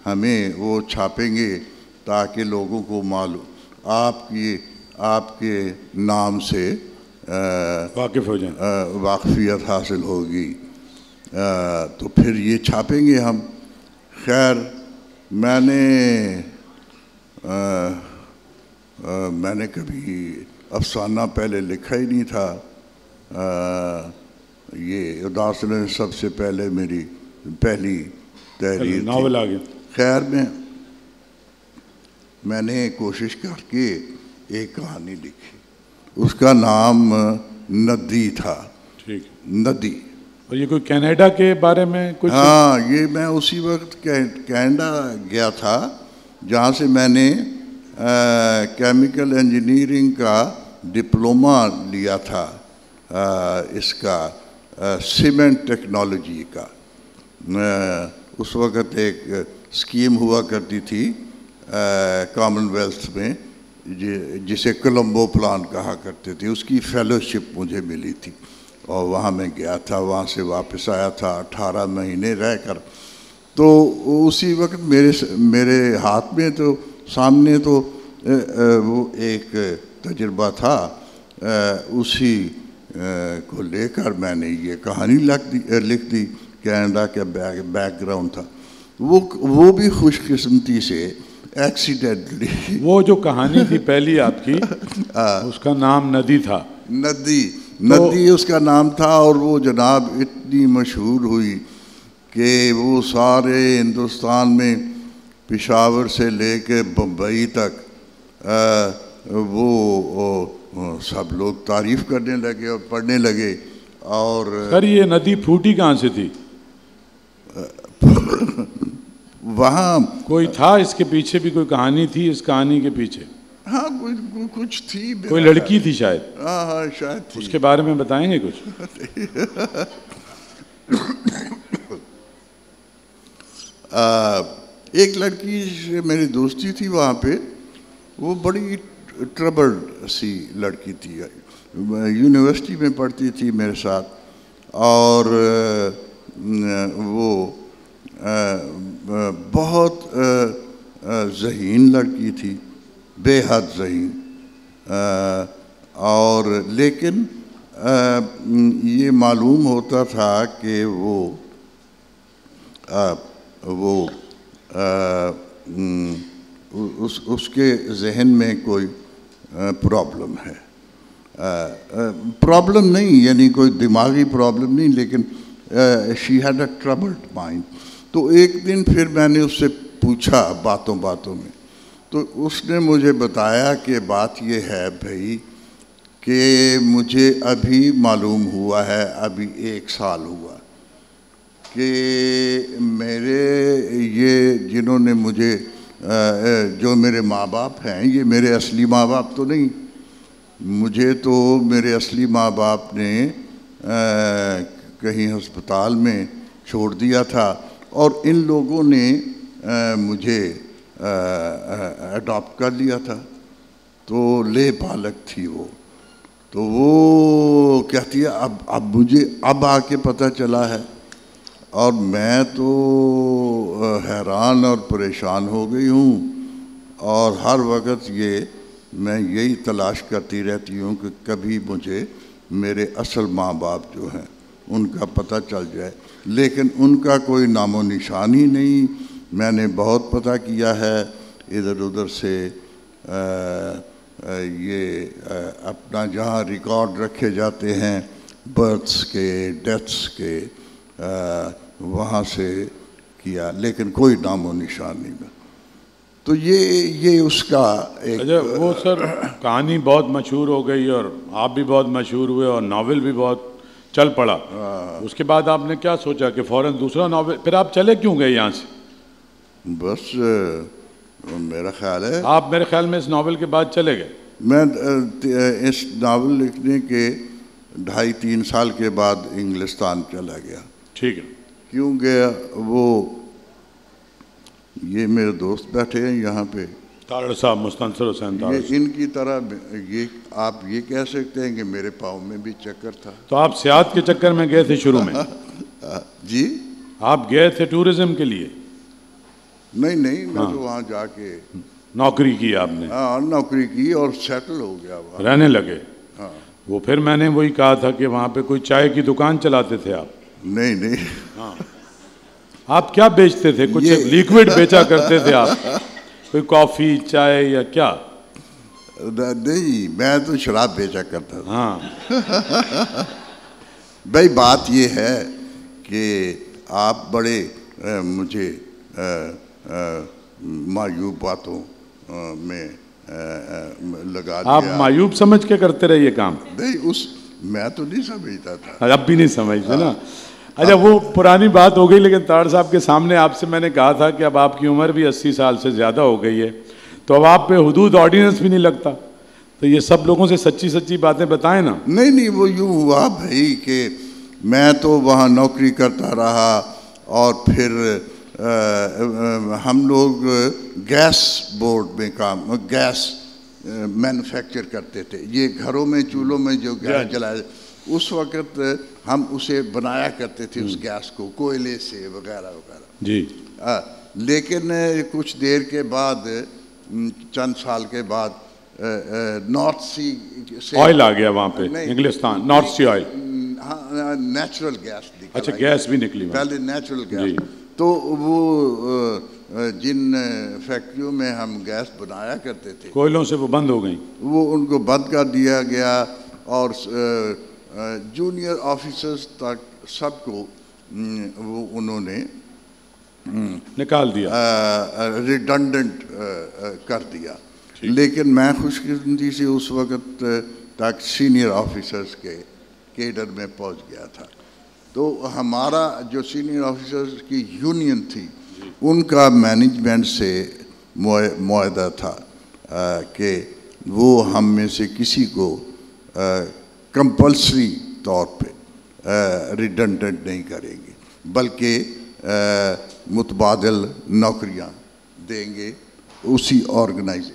ہمیں، وہ چھاپیں گے تاکہ لوگوں کو معلوم آپ کے نام سے واقف ہو جائیں، واقفیت حاصل ہوگی، تو پھر یہ چھاپیں گے ہم. خیر میں نے کبھی افسانہ پہلے لکھا ہی نہیں تھا. یہ اداس نے سب سے پہلے میری پہلی تحریر ناول آ گیا. خیر میں نے کوشش کر کے ایک کہانی لکھی، اس کا نام ندی تھا. ٹھیک، ندی. اور یہ کوئی کینیڈا کے بارے میں کچھ؟ ہاں، یہ میں اسی وقت کینیڈا گیا تھا جہاں سے میں نے کیمیکل انجینئرنگ کا ڈپلومہ لیا تھا، اس کا سیمنٹ ٹیکنالوجی کا. اس وقت ایک اسکیم ہوا کرتی تھی کامن ویلتھ میں جسے کولمبو پلان کہا کرتے تھے، اس کی فیلوشپ مجھے ملی تھی، اور وہاں میں گیا تھا، وہاں سے واپس آیا تھا 18 مہینے رہ کر. تو اسی وقت میرے ہاتھ میں تو سامنے تو وہ ایک تجربہ تھا، اسی کو لے کر میں نے یہ کہانی لکھ دی. کینیڈا کا بیک گراؤنڈ تھا، وہ بھی خوش قسمتی سے ایکسیڈنٹلی. وہ جو کہانی تھی پہلی آپ کی، اس کا نام ندی تھا. ندی اس کا نام تھا، اور وہ جناب اتنی مشہور ہوئی کہ وہ سارے ہندوستان میں پشاور سے لے کے بمبئی تک وہ سب لوگ تعریف کرنے لگے اور پڑھنے لگے. اور سر یہ ندی پھوٹی کہاں سے تھی؟ وہاں کوئی تھا اس کے پیچھے بھی کوئی کہانی تھی اس کہانی کے پیچھے؟ ہاں کچھ تھی، کوئی لڑکی تھی شاید. ہاں شاید تھی. اس کے بارے میں بتائیں گے کچھ؟ ایک لڑکی سے میری دوستی تھی وہاں پہ، وہ بڑی ٹربلڈ سی لڑکی تھی، یونیورسٹی میں پڑھتی تھی میرے ساتھ، اور وہ بہت ذہین لڑکی تھی، بے حد ذہین. اور لیکن یہ معلوم ہوتا تھا کہ وہ اس کے ذہن میں کوئی پرابلم ہے. پرابلم نہیں یعنی کوئی دماغی پرابلم نہیں، لیکن she had a troubled mind. تو ایک دن پھر میں نے اس سے پوچھا باتوں میں، تو اس نے مجھے بتایا کہ بات یہ ہے بھائی کہ مجھے ابھی معلوم ہوا ہے، ابھی 1 سال ہوا کہ میرے یہ جنہوں نے مجھے جو میرے ماں باپ ہیں، یہ میرے اصلی ماں باپ تو نہیں، مجھے تو میرے اصلی ماں باپ نے کہیں ہسپتال میں چھوڑ دیا تھا، اور ان لوگوں نے مجھے اڈاپٹ کر لیا تھا. تو لے بالغ تھی وہ. تو وہ کہتی ہے اب مجھے اب آ کے پتہ چلا ہے. اور میں تو حیران اور پریشان ہو گئی ہوں، اور ہر وقت میں یہی تلاش کرتی رہتی ہوں کہ کبھی مجھے میرے اصل ماں باپ جو ہیں ان کا پتہ چل جائے، لیکن ان کا کوئی نام و نشان ہی نہیں۔ میں نے بہت پتہ کیا ہے ادھر ادھر سے، یہ اپنا جہاں ریکارڈ رکھے جاتے ہیں برتھس کے، ڈیتھس کے، وہاں سے کیا، لیکن کوئی نام و نشان نہیں۔ تو یہ اس کا ایک وہ سر کہانی بہت مشہور ہو گئی اور آپ بھی بہت مشہور ہوئے اور ناول بھی بہت چل پڑا، اس کے بعد آپ نے کیا سوچا کہ فوراً دوسرا ناول؟ پھر آپ چلے کیوں گئے یہاں سے؟ بس میرا خیال ہے آپ میرے خیال میں اس ناول کے بعد چلے گئے۔ میں اس ناول لکھنے کے 2.5-3 سال کے بعد انگلستان چلا گیا۔ ٹھیک ہے۔ کیوں گیا؟ یہ میرے دوست بیٹھے ہیں یہاں پہ، تارڑ صاحب، مستنصر حسین تارڑ صاحب، ان کی طرح آپ یہ کہہ سکتے ہیں کہ میرے پاؤں میں بھی چکر تھا۔ تو آپ سیاحت کے چکر میں گئے تھے شروع میں؟ جی آپ گئے تھے ٹورزم کے لیے؟ نہیں، میں تو وہاں جا کے نوکری کی آپ نے؟ ہاں، نوکری کی اور سیٹل ہو گیا وہاں، رہنے لگے۔ ہاں۔ وہ پھر میں نے وہی کہا تھا کہ وہاں پہ کوئی چائے کی دکان چلاتے تھے آپ؟ نہیں۔ ہاں، آپ کیا بیچتے تھے؟ کچھ لیکوڈ بیچا کرتے تھے آپ؟ کوئی کافی، چائے یا کیا؟ نہیں، میں تو شراب بیچا کرتا تھا۔ ہاں بھائی بات یہ ہے کہ آپ بڑے مجھے معیوب باتوں میں لگا دیا۔ آپ معیوب سمجھ کے کرتے رہے یہ کام؟ نہیں، میں تو نہیں سمجھتا تھا۔ اب بھی نہیں سمجھتے نا؟ اچھا، وہ پرانی بات ہو گئی، لیکن تارڑ صاحب کے سامنے آپ سے میں نے کہا تھا کہ اب آپ کی عمر بھی 80 سال سے زیادہ ہو گئی ہے، تو اب آپ پہ حدود آرڈیننس بھی نہیں لگتا، تو یہ سب لوگوں سے سچی باتیں بتائیں نا۔ نہیں، وہ یوں ہوا بھائی کہ میں تو وہاں نوکری کرتا رہا، اور پھر ہم لوگ گیس بورڈ میں گیس مینوفیکچر کرتے تھے، یہ گھروں میں چولہوں میں جو گیس جلایا، اس وقت ہم اسے بنایا کرتے تھے اس گیس کو کوئلے سے وغیرہ وغیرہ۔ جی۔ لیکن کچھ دیر کے بعد، چند سال کے بعد، نارتھ سی سے آئل آ گیا وہاں پہ انگلستان، نارتھ سی آئل۔ ہاں، نیچرل گیس نکلا۔ اچھا، گیس بھی نکلی پہلے نیچرل گیس، تو وہ جن فیکٹریوں میں ہم گیس بنایا کرتے تھے، کوئلوں سے وہ بند ہو گئیں، وہ ان کو بند کر دیا گیا، اور جونیئر آفیسرز تک سب کو وہ انہوں نے نکال دیا، ریڈنڈنٹ کر دیا۔ لیکن میں خوش قسمتی سے اس وقت تک سینئر آفیسرز کے کیڈر میں پہنچ گیا تھا، تو ہمارا جو سینئر آفیسرز کی یونین تھی ان کا مینجمنٹ سے معاہدہ تھا کہ وہ ہم میں سے کسی کو کمپلسری طور پہ ریڈنڈنٹ نہیں کریں گے، بلکہ متبادل نوکریاں دیں گے اسی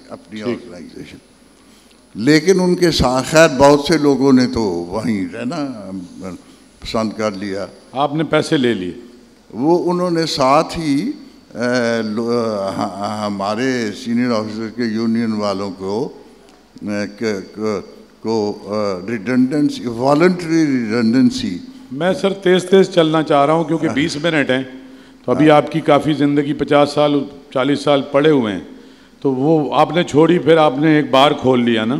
اپنی آرگنائزیشن۔ لیکن ان کے ساتھ خیر بہت سے لوگوں نے تو وہیں رہنا پسند کر لیا۔ آپ نے پیسے لے لیے؟ وہ انہوں نے ساتھ ہی ہمارے سینئر آفیسر کے یونین والوں کو ریڈنڈنسی، والنٹری ریڈنڈنسی۔ میں سر تیز چلنا چاہ رہا ہوں کیونکہ 20 منٹ ہیں، تو ابھی آپ کی کافی زندگی 50 سال 40 سال پڑے ہوئے ہیں، تو وہ آپ نے چھوڑی، پھر آپ نے ایک بار کھول لیا نا؟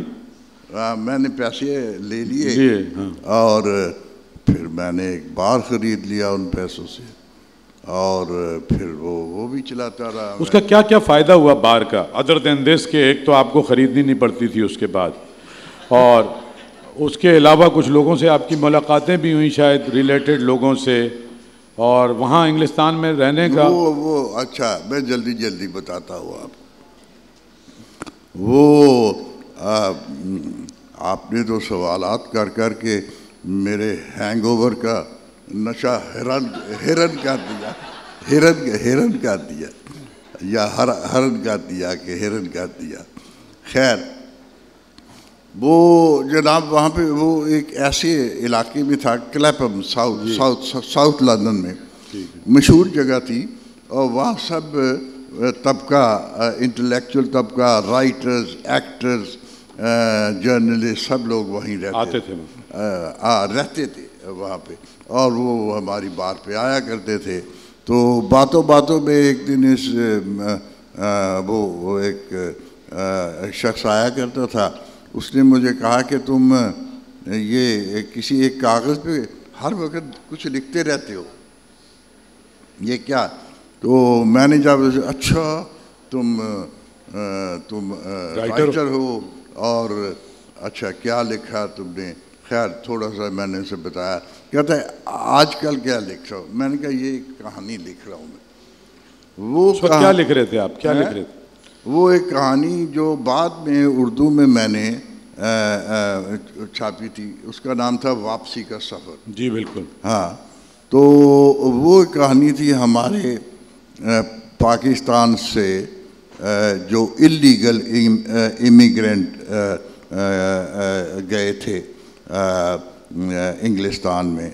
میں نے پیسے لے لیے اور پھر میں نے ایک بار خرید لیا ان پیسوں سے، اور پھر وہ بھی چلاتا رہا۔ اس کا کیا فائدہ ہوا بار کا، ادر دین دس کہ ایک تو آپ کو خریدنی نہیں پڑتی تھی اس کے بعد، اور اس کے علاوہ کچھ لوگوں سے آپ کی ملاقاتیں بھی ہوئیں شاید، ریلیٹڈ لوگوں سے، اور وہاں انگلستان میں رہنے کا وہ اچھا میں جلدی بتاتا ہوں آپ وہ آپ نے تو سوالات کر کے میرے ہینگ اوور کا نشہ ہرن کر دیا یا ہرن کر دیا کہ ہرن کر دیا۔ خیر وہ جناب وہاں پہ وہ ایک ایسے علاقے میں تھا، کلیپم ساؤتھ لندن میں، مشہور جگہ تھی اور وہاں سب طبقہ انٹلیکچوئل طبقہ رائٹرز ایکٹرز جرنلسٹ سب لوگ وہیں رہتے تھے وہاں پہ اور وہ ہماری بار پہ آیا کرتے تھے. تو باتوں باتوں میں ایک دن وہ ایک شخص آیا کرتا تھا. اس نے مجھے کہا کہ تم یہ کسی ایک کاغذ پہ ہر وقت کچھ لکھتے رہتے ہو, یہ کیا؟ تو میں نے جب اچھا تم رائٹر ہو اور اچھا کیا لکھا تم نے؟ خیر تھوڑا سا میں نے اسے بتایا. کہتا ہے آج کل کیا لکھ رہا ہوں؟ میں نے کہا یہ کہانی لکھ رہا ہوں میں. وہ کیا لکھ رہے تھے آپ؟ کیا لکھ رہے تھے؟ وہ ایک کہانی جو بعد میں اردو میں نے چھاپی تھی, اس کا نام تھا واپسی کا سفر. جی بالکل. ہاں تو وہ کہانی تھی ہمارے پاکستان سے جو اللیگل امیگرینٹ گئے تھے انگلستان میں,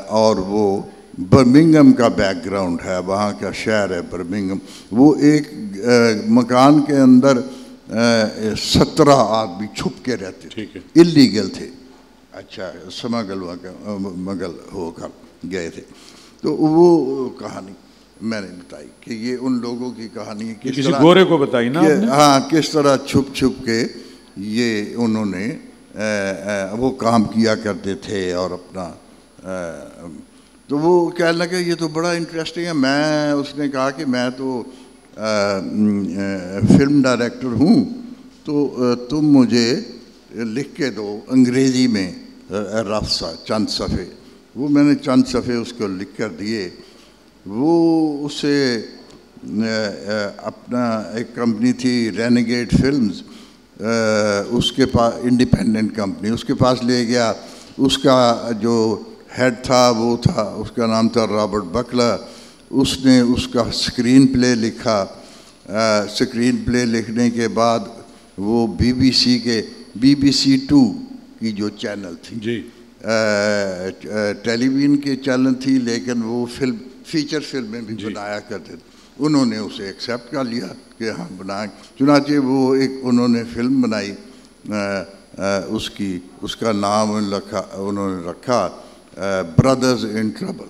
اور وہ برمنگھم کا بیک گراؤنڈ ہے, وہاں کا شہر ہے برمنگھم. وہ ایک مکان کے اندر 17 آدمی چھپ کے رہتے تھے, اللیگل تھے. اچھا مغل ہو کر گئے تھے. تو وہ کہانی میں نے بتائی کہ یہ ان لوگوں کی کہانی ہے, کسی گورے کو بتائی نا؟ ہاں, کس طرح چھپ چھپ کے یہ انہوں نے وہ کام کیا کرتے تھے اور اپنا. تو وہ کہنے لگا یہ تو بڑا انٹرسٹنگ ہے. اس نے کہا کہ میں تو فلم ڈائریکٹر ہوں, تو تم مجھے لکھ کے دو انگریزی میں رف سا چند صفحے. وہ میں نے چند صفحے اس کو لکھ کر دیے. وہ اسے اپنا ایک کمپنی تھی رینیگیٹ فلمز, اس کے پاس انڈیپینڈنٹ کمپنی, اس کے پاس لے گیا. اس کا جو ہیڈ تھا وہ تھا, اس کا نام تھا رابرٹ بکلر. اس نے اس کا اسکرین پلے لکھا. اسکرین پلے لکھنے کے بعد وہ بی بی سی 2 کی جو چینل تھی, جی ٹیلی ویژن کے چینل تھی, لیکن وہ فیچر فلمیں بھی بنایا کرتے تھے. انہوں نے اسے ایکسیپٹ کر لیا کہ ہاں بنائیں. چنانچہ وہ انہوں نے فلم بنائی. اس کا نام انہوں نے رکھا brothers in trouble.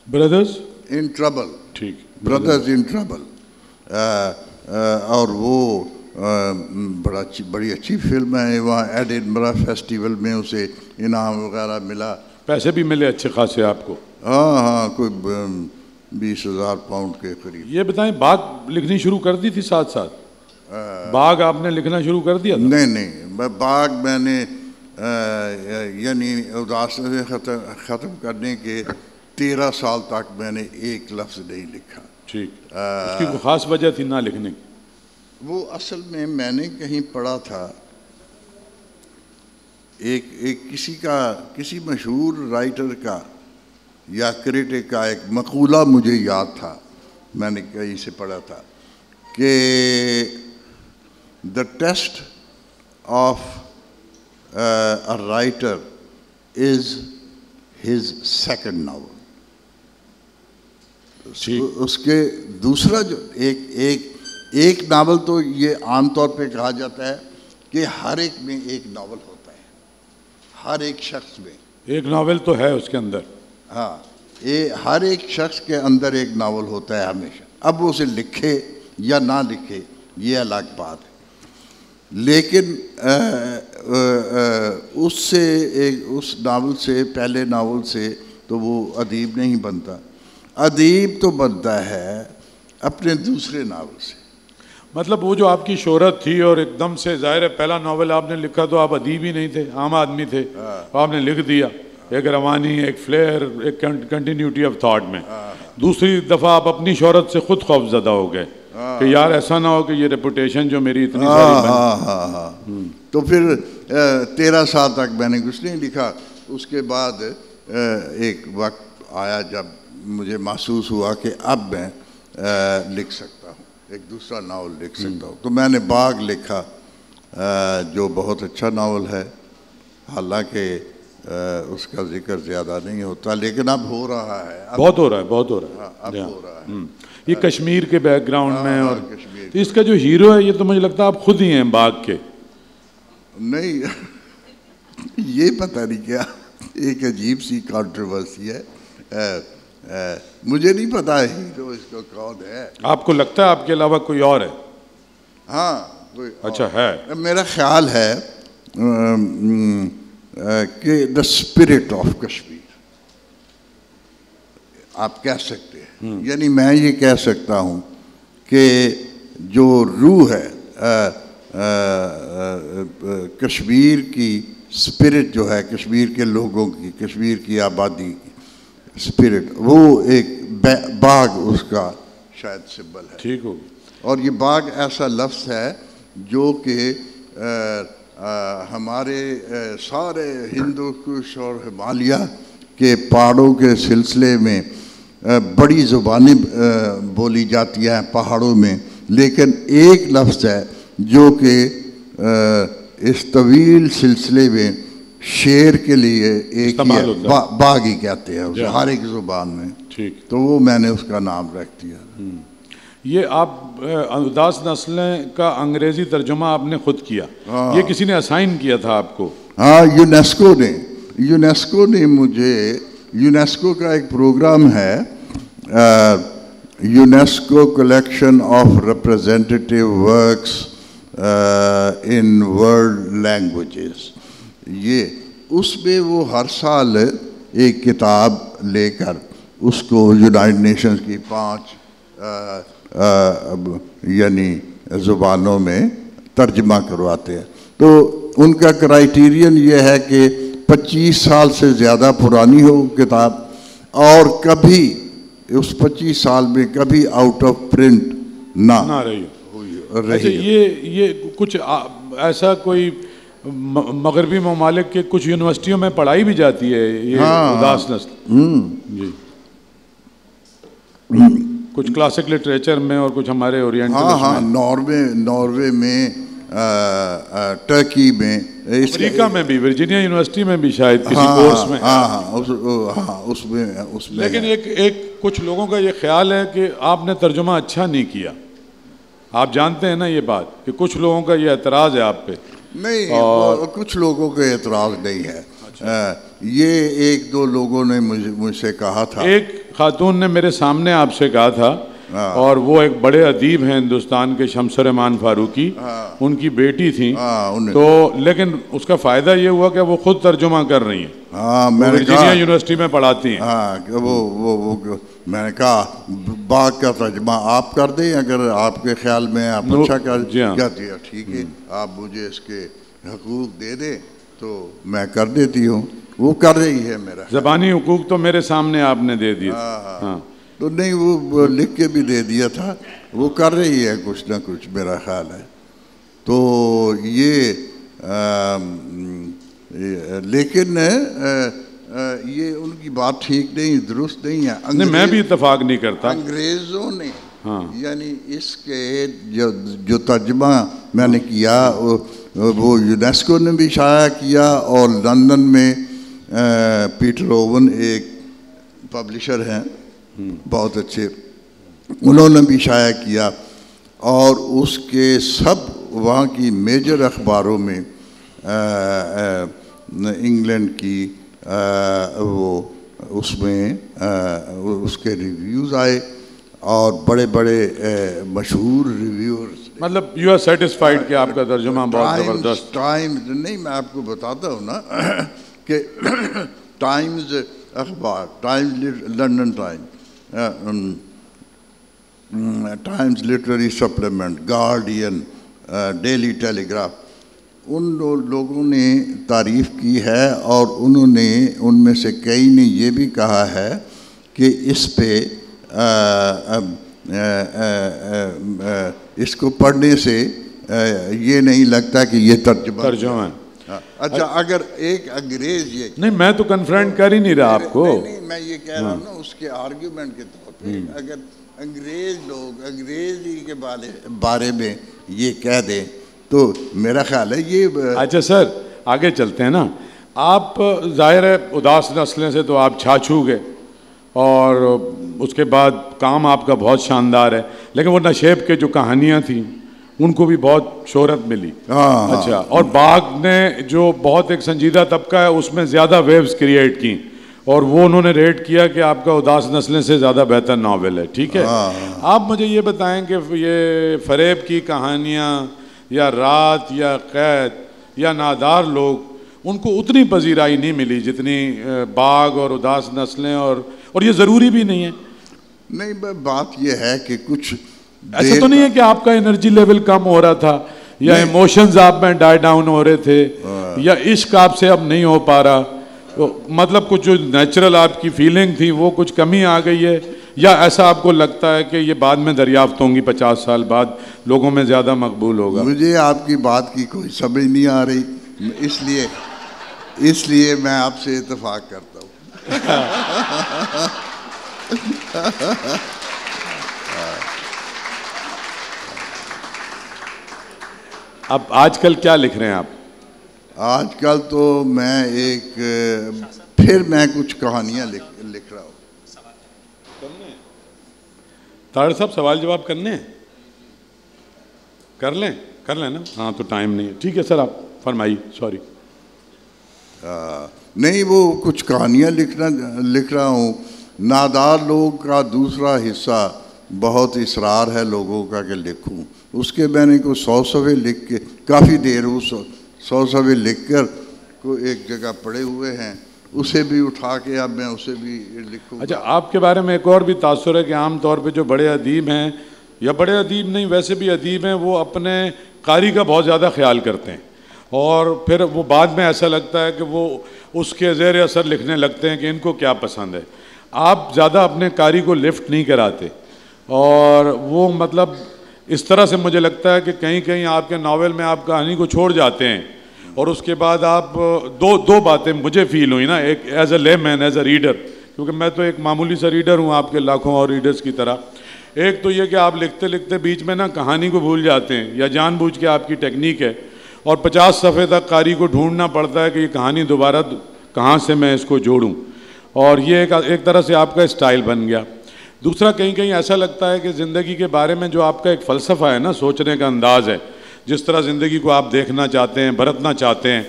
Brothers in trouble. ٹھیک, بردرز ان ٹربل. اور وہ بڑی اچھی فلم ہے. وہاں ایڈنبرا فیسٹیول میں اسے انعام وغیرہ ملا. پیسے بھی ملے اچھے خاصے آپ کو؟ ہاں کوئی 20,000 پاؤنڈ کے قریب. یہ بتائیں باغ لکھنی شروع کر دی تھی ساتھ ساتھ؟ باغ آپ نے لکھنا شروع کر دیا؟ نہیں, باغ میں نے یعنی اداسن سے ختم کرنے کے 13 سال تک میں نے ایک لفظ نہیں لکھا. ٹھیک. اس کی کوئی خاص وجہ تھی نہ لکھنے کی؟ وہ اصل میں نے کہیں پڑھا تھا, ایک کسی مشہور رائٹر کا یا کریٹک کا ایک مقولہ مجھے یاد تھا, میں نے کہیں سے پڑھا تھا کہ the test of a writer is his second novel. اس کے دوسرا جو ایک ناول, تو یہ عام طور پہ کہا جاتا ہے کہ ہر ایک میں ایک ناول ہوتا ہے, ہر ایک شخص میں ایک ناول تو ہے اس کے اندر. ہاں, ہر ایک شخص کے اندر ایک ناول ہوتا ہے ہمیشہ. اب وہ اسے لکھے یا نہ لکھے یہ الگ بات ہے, لیکن اس ناول سے, پہلے ناول سے تو وہ ادیب نہیں بنتا. ادیب تو بنتا ہے اپنے دوسرے ناول سے. مطلب وہ جو آپ کی شہرت تھی اور ایک دم سے ظاہر ہے پہلا ناول آپ نے لکھا تو آپ ادیب ہی نہیں تھے, عام آدمی تھے, آپ نے لکھ دیا, ایک روانی, ایک فلیئر, ایک کنٹینیوٹی آف تھاٹ میں. دوسری دفعہ آپ اپنی شہرت سے خود خوف زدہ ہو گئے کہ یار ایسا نہ ہو کہ یہ ریپوٹیشن جو میری اتنی ساری ہاں. تو پھر 13 سال تک میں نے کچھ نہیں لکھا. اس کے بعد ایک وقت آیا جب مجھے محسوس ہوا کہ اب میں لکھ سکتا ہوں, ایک دوسرا ناول لکھ سکتا ہوں. تو میں نے باغ لکھا جو بہت اچھا ناول ہے, حالانکہ اس کا ذکر زیادہ نہیں ہوتا، لیکن اب ہو رہا ہے، بہت ہو رہا ہے، بہت ہو رہا ہے، اب ہو رہا ہے۔ یہ کشمیر کے بیک گراؤنڈ میں، اور کشمیر اس کا جو ہیرو ہے یہ تو مجھے لگتا ہے آپ خود ہی ہیں باغ کے۔ نہیں یہ پتہ نہیں کیا ایک عجیب سی کانٹروورسی ہے، مجھے نہیں پتا ہیرو اس کو کون ہے۔ آپ کو لگتا ہے آپ کے علاوہ کوئی اور ہے؟ ہاں کوئی اچھا ہے۔ میرا خیال ہے کہ دا اسپرٹ آف کشمیر آپ کہہ سکتے ہیں، یعنی میں یہ کہہ سکتا ہوں کہ جو روح ہے کشمیر کی اسپرٹ جو ہے، کشمیر کے لوگوں کی، کشمیر کی آبادی کی اسپرٹ، وہ ایک باغ اس کا شاید سمبل ہے۔ ٹھیک ہو۔ اور یہ باغ ایسا لفظ ہے جو کہ ہمارے سارے ہندو کش اور ہمالیہ کے پہاڑوں کے سلسلے میں بڑی زبانیں بولی جاتی ہیں پہاڑوں میں، لیکن ایک لفظ ہے جو کہ اس طویل سلسلے میں شیر کے لیے ایک ہی باغ ہی کہتے ہیں ہر ایک زبان میں، تو وہ میں نے اس کا نام رکھ دیا۔ یہ آپ اداس نسلیں کا انگریزی ترجمہ آپ نے خود کیا، یہ کسی نے اسائن کیا تھا آپ کو؟ ہاں، یونیسکو نے مجھے، یونیسکو کا ایک پروگرام ہے، UNESCO collection of representative works in world languages, یہ اس میں وہ ہر سال ایک کتاب لے کر اس کو یونائٹڈ نیشنز کی 5 یعنی زبانوں میں ترجمہ کرواتے ہیں۔ تو ان کا کرائیٹیرین یہ ہے کہ 25 سال سے زیادہ پرانی ہو کتاب، اور کبھی اس 25 سال میں کبھی آؤٹ آف پرنٹ نہ رہی ہو۔ اچھا، یہ کچھ ایسا کوئی مغربی ممالک کے کچھ یونیورسٹیوں میں پڑھائی بھی جاتی ہے یہ اداس نسل؟ جی، کچھ کلاسک لٹریچر میں اور کچھ ہمارے اورینٹل ناروے میں، ٹرکی میں، امریکہ میں بھی، ورجینیا یونیورسٹی میں بھی شاید کسی کورس میں، اس میں۔ لیکن ایک کچھ لوگوں کا یہ خیال ہے کہ آپ نے ترجمہ اچھا نہیں کیا، آپ جانتے ہیں نا یہ بات، کہ کچھ لوگوں کا یہ اعتراض ہے آپ پہ؟ نہیں، کچھ لوگوں کا اعتراض نہیں ہے، یہ 1-2 لوگوں نے مجھ سے کہا تھا۔ ایک خاتون نے میرے سامنے آپ سے کہا تھا، اور وہ ایک بڑے ادیب ہیں ہندوستان کے، شمس رحمان فاروقی، ان کی بیٹی تھیں، تو لیکن اس کا فائدہ یہ ہوا کہ وہ خود ترجمہ کر رہی ہیں، ورجینیا یونیورسٹی میں پڑھاتی ہیں۔ میں نے کہا باغ کا ترجمہ آپ کر دیں، اگر آپ کے خیال میں آپ اچھا کہتی ہے، ٹھیک ہے، آپ مجھے اس کے حقوق دے دیں تو میں کر دیتی ہوں۔ وہ کر رہی ہے میرا زبانی حقوق تو میرے سامنے آپ نے دے دیے، ہاں تو نہیں، وہ لکھ کے بھی دے دیا تھا، وہ کر رہی ہے کچھ نہ کچھ میرا خیال ہے۔ تو یہ لیکن یہ ان کی بات ٹھیک نہیں، درست نہیں ہے۔ میں بھی اتفاق نہیں کرتا۔ انگریزوں نے یعنی اس کے جو ترجمہ میں نے کیا وہ یونیسکو نے بھی شائع کیا، اور لندن میں پیٹر اوون ایک پبلشر ہیں بہت اچھے، انہوں نے بھی شائع کیا، اور اس کے سب وہاں کی میجر اخباروں میں، انگلینڈ کی، وہ اس میں اس کے ریویوز آئے، اور بڑے بڑے مشہور ریویورز۔ مطلب یو آر سیٹسفائیڈ کہ آپ کا ترجمہ بہت زبردست؟ ٹائمز نہیں، میں آپ کو بتاتا ہوں نا کہ ٹائمز اخبار، London Times Literary Supplement, Guardian, Daily Telegraph, ان لوگوں نے تعریف کی ہے، اور انہوں نے ان میں سے کئی نے یہ بھی کہا ہے کہ اس پہ اس کو پڑھنے سے یہ نہیں لگتا کہ یہ ترجمہ ہے۔ اچھا، اگر ایک انگریز یہ نہیں، میں تو کنفرنٹ کر ہی نہیں رہا آپ کو، نہیں، میں یہ کہہ رہا ہوں نا اس کے آرگیومنٹ کے طور پہ، اگر انگریز لوگ انگریزی کے بارے میں یہ کہہ دیں تو میرا خیال ہے یہ۔ اچھا سر، آگے چلتے ہیں نا۔ آپ ظاہر ہے اداس نسلیں سے تو آپ چھا چھو گئے اور اس کے بعد کام آپ کا بہت شاندار ہے، لیکن وہ نشیب کے جو کہانیاں تھیں ان کو بھی بہت شہرت ملی. اچھا، اور باغ نے جو بہت ایک سنجیدہ طبقہ ہے اس میں زیادہ ویوز کریٹ کی اور وہ انہوں نے ریٹ کیا کہ آپ کا اداس نسلیں سے زیادہ بہتر ناول ہے. ٹھیک ہے، آپ مجھے یہ بتائیں کہ یہ فریب کی کہانیاں یا رات یا قید یا نادار لوگ، ان کو اتنی پذیرائی نہیں ملی جتنی باغ اور اداس نسلیں، اور یہ ضروری بھی نہیں ہے. نہیں، بات یہ ہے کہ کچھ ایسا تو نہیں ہے کہ آپ کا انرجی لیول کم ہو رہا تھا یا ایموشنز آپ میں ڈائی ڈاؤن ہو رہے تھے یا عشق آپ سے اب نہیں ہو پا رہا، مطلب کچھ جو نیچرل آپ کی فیلنگ تھی وہ کچھ کمی آ گئی ہے، یا ایسا آپ کو لگتا ہے کہ یہ بعد میں دریافت ہوں گی 50 سال بعد لوگوں میں زیادہ مقبول ہوگا؟ مجھے آپ کی بات کی کوئی سمجھ نہیں آ رہی، اس لیے میں آپ سے اتفاق کرتا ہوں. اب آج کل کیا لکھ رہے ہیں آپ؟ آج کل تو میں میں کچھ کہانیاں لکھ رہا ہوں. طاہر صاحب سوال جواب کرنے ہیں؟ کر لیں نا؟ ہاں تو ٹائم نہیں ہے. ٹھیک ہے سر، آپ فرمائیے. سوری. نہیں، وہ کچھ کہانیاں لکھ رہا ہوں. نادار لوگ کا دوسرا حصہ بہت اصرار ہے لوگوں کا کہ لکھوں. اس کے میں نے کوئی 100 صفحے لکھ کے کافی دیر 100 صفحے لکھ کر کو ایک جگہ پڑے ہوئے ہیں، اسے بھی اٹھا کے اب میں اسے بھی لکھوں. اچھا، آپ کے بارے میں ایک اور بھی تاثر ہے کہ عام طور پہ جو بڑے ادیب ہیں، یا بڑے ادیب نہیں ویسے بھی ادیب ہیں، وہ اپنے قاری کا بہت زیادہ خیال کرتے ہیں اور پھر وہ بعد میں ایسا لگتا ہے کہ وہ اس کے زیر اثر لکھنے لگتے ہیں کہ ان کو کیا پسند ہے. آپ زیادہ اپنے قاری کو لفٹ نہیں کراتے اور وہ مطلب اس طرح سے مجھے لگتا ہے کہ کہیں کہیں آپ کے ناول میں آپ کہانی کو چھوڑ جاتے ہیں اور اس کے بعد آپ دو باتیں مجھے فیل ہوئی نا. ایک ایز اے لے مین، ایز اے ریڈر، کیونکہ میں تو ایک معمولی سا ریڈر ہوں آپ کے لاکھوں اور ریڈرز کی طرح. ایک تو یہ کہ آپ لکھتے لکھتے بیچ میں نا کہانی کو بھول جاتے ہیں، یا جان بوجھ کے آپ کی ٹیکنیک ہے، اور 50 صفحے تک قاری کو ڈھونڈنا پڑتا ہے کہ یہ کہانی دوبارہ کہاں سے میں اس کو جوڑوں، اور یہ ایک طرح سے آپ کا اسٹائل بن گیا. دوسرا، کہیں کہیں ایسا لگتا ہے کہ زندگی کے بارے میں جو آپ کا ایک فلسفہ ہے نا، سوچنے کا انداز ہے، جس طرح زندگی کو آپ دیکھنا چاہتے ہیں، برتنا چاہتے ہیں،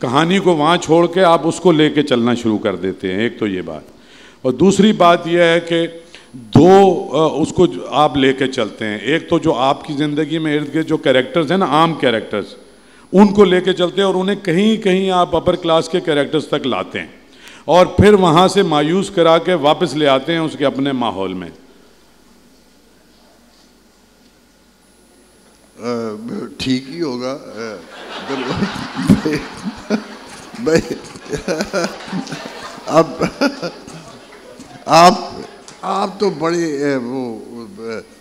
کہانی کو وہاں چھوڑ کے آپ اس کو لے کے چلنا شروع کر دیتے ہیں. ایک تو یہ بات، اور دوسری بات یہ ہے کہ اس کو آپ لے کے چلتے ہیں. ایک تو جو آپ کی زندگی میں ارد گرد جو کیریکٹرز ہیں نا، عام کیریکٹرز، ان کو لے کے چلتے ہیں اور انہیں کہیں کہیں آپ اپر کلاس کے کیریکٹرز تک لاتے ہیں اور پھر وہاں سے مایوس کرا کے واپس لے آتے ہیں اس کے اپنے ماحول میں. ٹھیک ہی ہوگا. اب آپ تو بڑے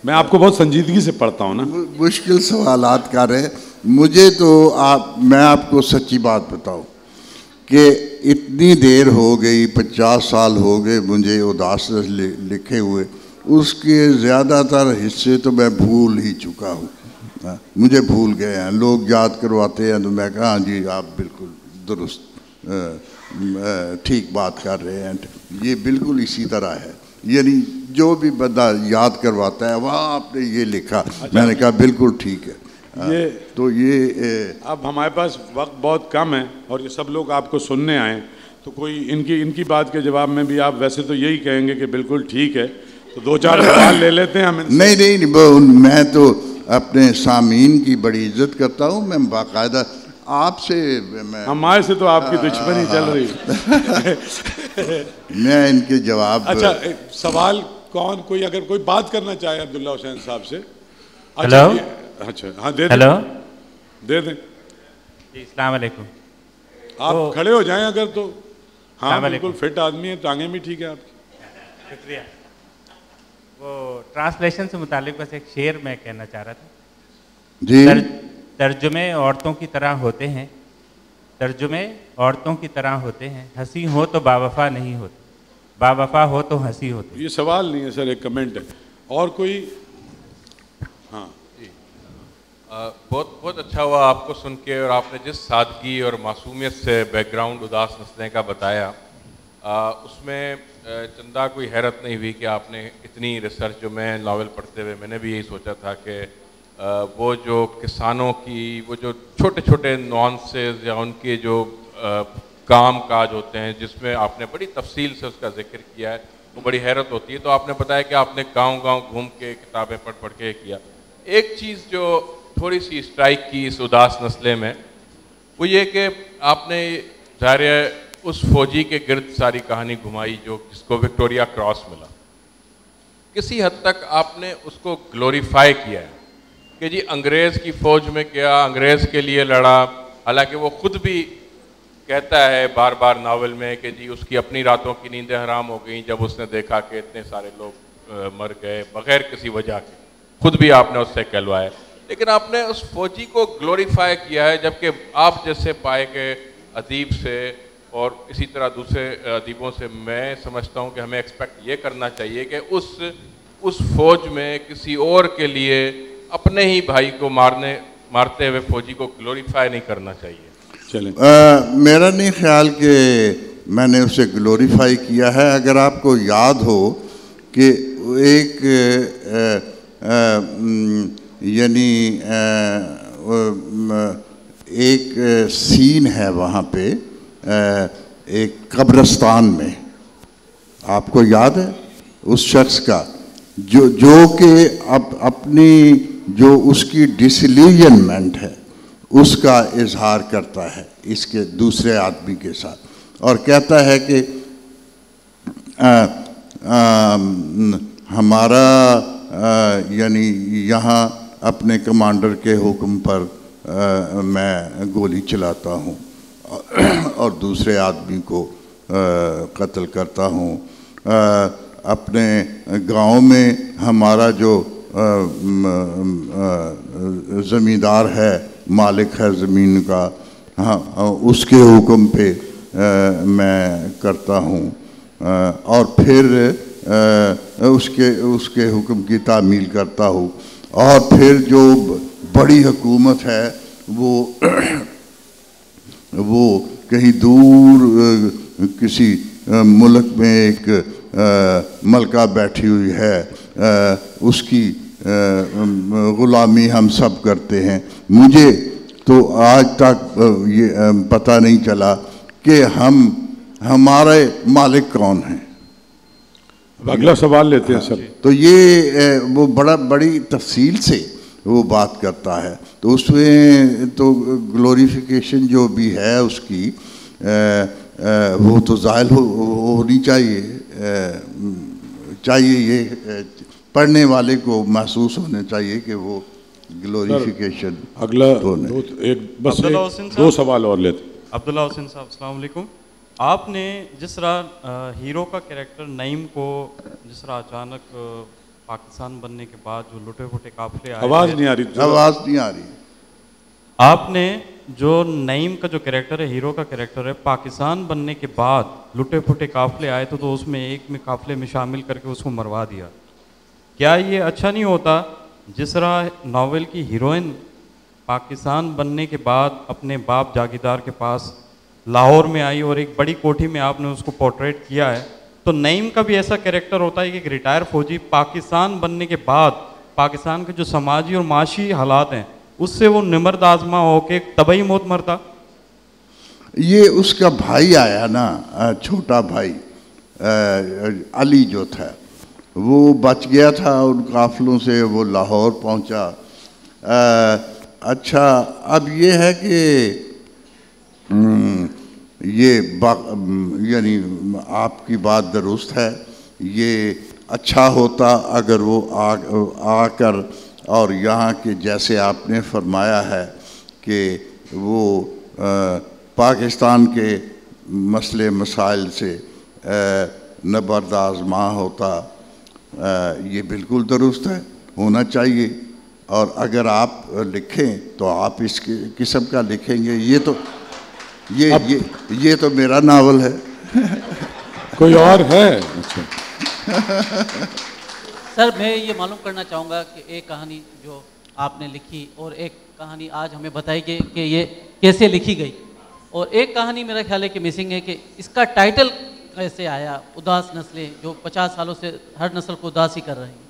میں آپ کو بہت سنجیدگی سے پڑھتا ہوں نا، مشکل سوالات کر رہے ہیں. مجھے تو میں آپ کو سچی بات بتاؤں کہ اتنی دیر ہو گئی، 50 سال ہو گئے مجھے اداس لکھے ہوئے، اس کے زیادہ تر حصے تو میں بھول ہی چکا ہوں. مجھے بھول گئے ہیں. لوگ یاد کرواتے ہیں تو میں کہا ہاں جی آپ بالکل درست ٹھیک بات کر رہے ہیں. یہ بالکل اسی طرح ہے، یعنی جو بھی بندہ یاد کرواتا ہے وہاں آپ نے یہ لکھا، میں نے کہا بالکل ٹھیک ہے. تو یہ اب ہمارے پاس وقت بہت کم ہے اور یہ سب لوگ آپ کو سننے آئیں، تو کوئی ان کی بات کے جواب میں بھی آپ ویسے تو یہی کہیں گے کہ بالکل ٹھیک ہے، تو 2-4 سوال لے لیتے ہیں ہم. نہیں، میں تو اپنے سامعین کی بڑی عزت کرتا ہوں. میں باقاعدہ آپ سے ہمارے سے تو آپ کی دشمنی چل رہی میں ان کے جواب. اچھا، سوال کوئی اگر کوئی بات کرنا چاہے عبداللہ حسین صاحب سے. ہلو. اچھا ہاں دے دیں. جی السلام علیکم. آپ کھڑے ہو جائیں اگر تو. ہاں بالکل فٹ آدمی ہے، ٹانگیں بھی ٹھیک ہے آپ کی. شکریہ. وہ ٹرانسلیشن سے متعلق بس ایک شعر میں کہنا چاہ رہا تھا. جی. ترجمے عورتوں کی طرح ہوتے ہیں، ترجمے عورتوں کی طرح ہوتے ہیں، ہنسی ہو تو باوفا نہیں ہوتے، باوفا ہو تو ہنسی ہوتی. یہ سوال نہیں ہے سر، ایک کمنٹ ہے. اور کوئی؟ ہاں بہت بہت اچھا ہوا آپ کو سن کے، اور آپ نے جس سادگی اور معصومیت سے بیک گراؤنڈ اداس نسلیں کا بتایا، اس میں چندہ کوئی حیرت نہیں ہوئی کہ آپ نے اتنی ریسرچ، جو میں ناول پڑھتے ہوئے میں نے بھی یہی سوچا تھا کہ وہ جو کسانوں کی وہ جو چھوٹے چھوٹے نوانسز یا ان کے جو کام کاج ہوتے ہیں جس میں آپ نے بڑی تفصیل سے اس کا ذکر کیا ہے، وہ بڑی حیرت ہوتی ہے. تو آپ نے بتایا کہ آپ نے گاؤں گاؤں گھوم کے کتابیں پڑھ کے کیا. ایک چیز جو تھوڑی سی اسٹرائک کی اس اداس نسلے میں، وہ یہ کہ آپ نے ظاہر ہے اس فوجی کے گرد ساری کہانی گھمائی جس کو وکٹوریا کراس ملا. کسی حد تک آپ نے اس کو گلوریفائی کیا ہے کہ جی انگریز کی فوج میں گیا، انگریز کے لیے لڑا، حالانکہ وہ خود بھی کہتا ہے بار بار ناول میں کہ جی اس کی اپنی راتوں کی نیندیں حرام ہو گئیں جب اس نے دیکھا کہ اتنے سارے لوگ مر گئے بغیر کسی وجہ کے، خود بھی آپ نے اس سے کہلوایا. لیکن آپ نے اس فوجی کو گلوریفائی کیا ہے، جبکہ آپ جیسے پائے کہ ادیب سے اور اسی طرح دوسرے ادیبوں سے میں سمجھتا ہوں کہ ہمیں ایکسپیکٹ یہ کرنا چاہیے کہ اس فوج میں کسی اور کے لیے اپنے ہی بھائی کو مارتے ہوئے فوجی کو گلوریفائی نہیں کرنا چاہیے. میرا نہیں خیال کہ میں نے اسے گلوریفائی کیا ہے. اگر آپ کو یاد ہو کہ ایک یعنی ایک سین ہے وہاں پہ ایک قبرستان میں، آپ کو یاد ہے اس شخص کا جو کہ اپنی جو اس کی ڈسلیجنمنٹ ہے اس کا اظہار کرتا ہے اس کے دوسرے آدمی کے ساتھ، اور کہتا ہے کہ ہمارا یعنی یہاں اپنے کمانڈر کے حکم پر میں گولی چلاتا ہوں اور دوسرے آدمی کو قتل کرتا ہوں. اپنے گاؤں میں ہمارا جو زمیندار ہے، مالک ہے زمین کا، ہاں اس کے حکم پہ میں کرتا ہوں، اور پھر اس کے حکم کی تعمیل کرتا ہوں. اور پھر جو بڑی حکومت ہے وہ کہیں دور کسی ملک میں ایک ملکہ بیٹھی ہوئی ہے، اس کی غلامی ہم سب کرتے ہیں. مجھے تو آج تک یہ پتہ نہیں چلا کہ ہمارے مالک کون ہیں. اگلا سوال لیتے ہیں سر. تو یہ وہ بڑی تفصیل سے وہ بات کرتا ہے. تو اس میں تو گلوریفیکیشن جو بھی ہے اس کی وہ تو ظاہر ہونی چاہیے یہ پڑھنے والے کو محسوس ہونا چاہیے کہ وہ گلوریفیکیشن. اگلا بس دو سوال اور لیتے. عبداللہ حسین صاحب السلام علیکم. آپ نے جس طرح ہیرو کا کریکٹر نعیم کو جس طرح اچانک پاکستان بننے کے بعد جو لٹے پھٹے قافلے آئے، آواز نہیں آ رہی. آپ نے جو نعیم کا جو کریکٹر ہے، ہیرو کا کریکٹر ہے، پاکستان بننے کے بعد لٹے پھٹے قافلے آئے تو اس میں ایک میں قافلے میں شامل کر کے اس کو مروا دیا. کیا یہ اچھا نہیں ہوتا جس طرح ناول کی ہیروئن پاکستان بننے کے بعد اپنے باپ جاگیردار کے پاس لاہور میں آئی اور ایک بڑی کوٹھی میں آپ نے اس کو پورٹریٹ کیا ہے، تو نعیم کا بھی ایسا کریکٹر ہوتا ہے کہ ایک ریٹائر فوجی پاکستان بننے کے بعد پاکستان کے جو سماجی اور معاشی حالات ہیں اس سے وہ نمرد آزما ہو کے طبعی موت مرتا. یہ اس کا بھائی آیا نا، چھوٹا بھائی علی جو تھا، وہ بچ گیا تھا ان قافلوں سے، وہ لاہور پہنچا. اچھا اب یہ ہے کہ یہ یعنی آپ کی بات درست ہے. یہ اچھا ہوتا اگر وہ آ کر اور یہاں کے جیسے آپ نے فرمایا ہے کہ وہ پاکستان کے مسئلے مسائل سے نبرد آزما ہوتا. یہ بالکل درست ہے، ہونا چاہیے. اور اگر آپ لکھیں تو آپ اس قسم کا لکھیں گے. یہ تو میرا ناول ہے. کوئی اور ہے؟ سر میں یہ معلوم کرنا چاہوں گا کہ ایک کہانی جو آپ نے لکھی اور ایک کہانی آج ہمیں بتائی کہ یہ کیسے لکھی گئی، اور ایک کہانی میرا خیال ہے کہ مسنگ ہے کہ اس کا ٹائٹل کیسے آیا، اداس نسلیں، جو 50 سالوں سے ہر نسل کو اداس ہی کر رہی ہیں.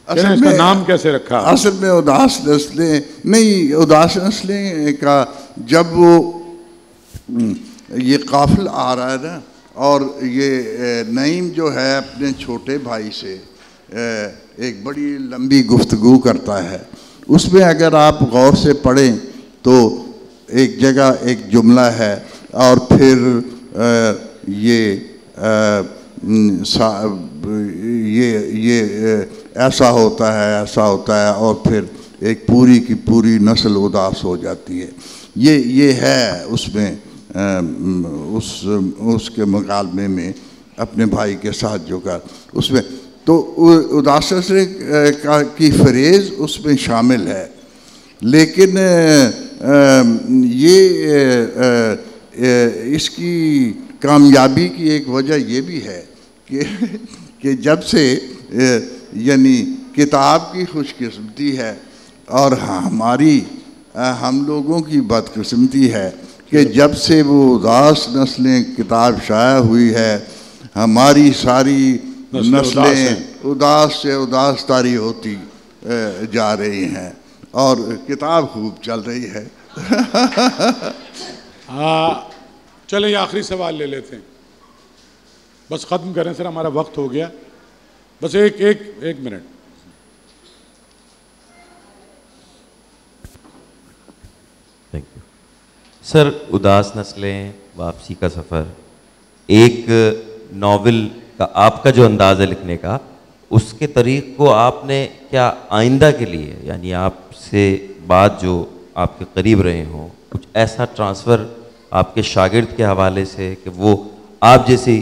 اس کا نام کیسے رکھا؟ اصل میں اداس نسلیں نہیں، اداس نسلیں کا جب وہ یہ قافلہ آ رہا ہے نا، اور یہ نعیم جو ہے اپنے چھوٹے بھائی سے ایک بڑی لمبی گفتگو کرتا ہے، اس میں اگر آپ غور سے پڑھیں تو ایک جگہ ایک جملہ ہے، اور پھر یہ ایسا ہوتا ہے اور پھر ایک پوری کی پوری نسل اداس ہو جاتی ہے. یہ ہے اس میں اس کے مکالمے میں اپنے بھائی کے ساتھ جو کا اس میں تو اداس کی فریز اس میں شامل ہے. لیکن یہ اس کی کامیابی کی ایک وجہ یہ بھی ہے کہ جب سے یعنی کتاب کی خوش قسمتی ہے اور ہم لوگوں کی بدقسمتی ہے کہ جب سے وہ اداس نسلیں کتاب شائع ہوئی ہے، ہماری ساری نسلیں اداس سے اداس تاری ہوتی جا رہی ہیں اور کتاب خوب چل رہی ہے. چلیں یہ آخری سوال لے لیتے ہیں، بس ختم کریں سر، ہمارا وقت ہو گیا. بس ایک منٹ. سر اداس نسلیں، واپسی کا سفر، ایک ناول کا آپ کا جو انداز ہے لکھنے کا، اس کے طریق کو آپ نے کیا آئندہ کے لیے، یعنی آپ سے بعد جو آپ کے قریب رہے ہوں، کچھ ایسا ٹرانسفر آپ کے شاگرد کے حوالے سے کہ وہ آپ جیسی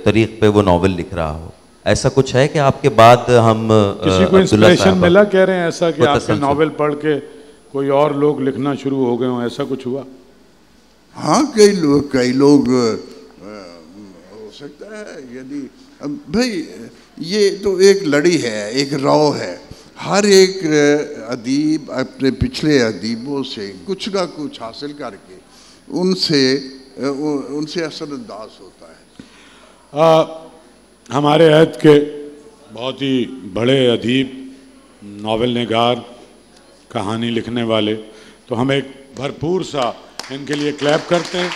طریق پہ وہ ناول لکھ رہا ہو، ایسا کچھ ہے کہ آپ کے بعد ہم کسی کو انسپریشن ملا کہہ رہے ہیں ایسا کہ آپ کے ناول پڑھ کے کوئی اور لوگ لکھنا شروع ہو گئے ہوں، ایسا کچھ ہوا؟ ہاں کئی لوگ ہو سکتا ہے. یعنی بھائی یہ تو ایک لڑی ہے، ایک رو ہے. ہر ایک ادیب اپنے پچھلے ادیبوں سے کچھ نہ کچھ حاصل کر کے ان سے اثر انداز ہوتا ہے. ہمارے عہد کے بہت ہی بڑے ادیب، ناول نگار، کہانی لکھنے والے، تو ہم ایک بھرپور سا ان کے لیے کلیپ کرتے ہیں.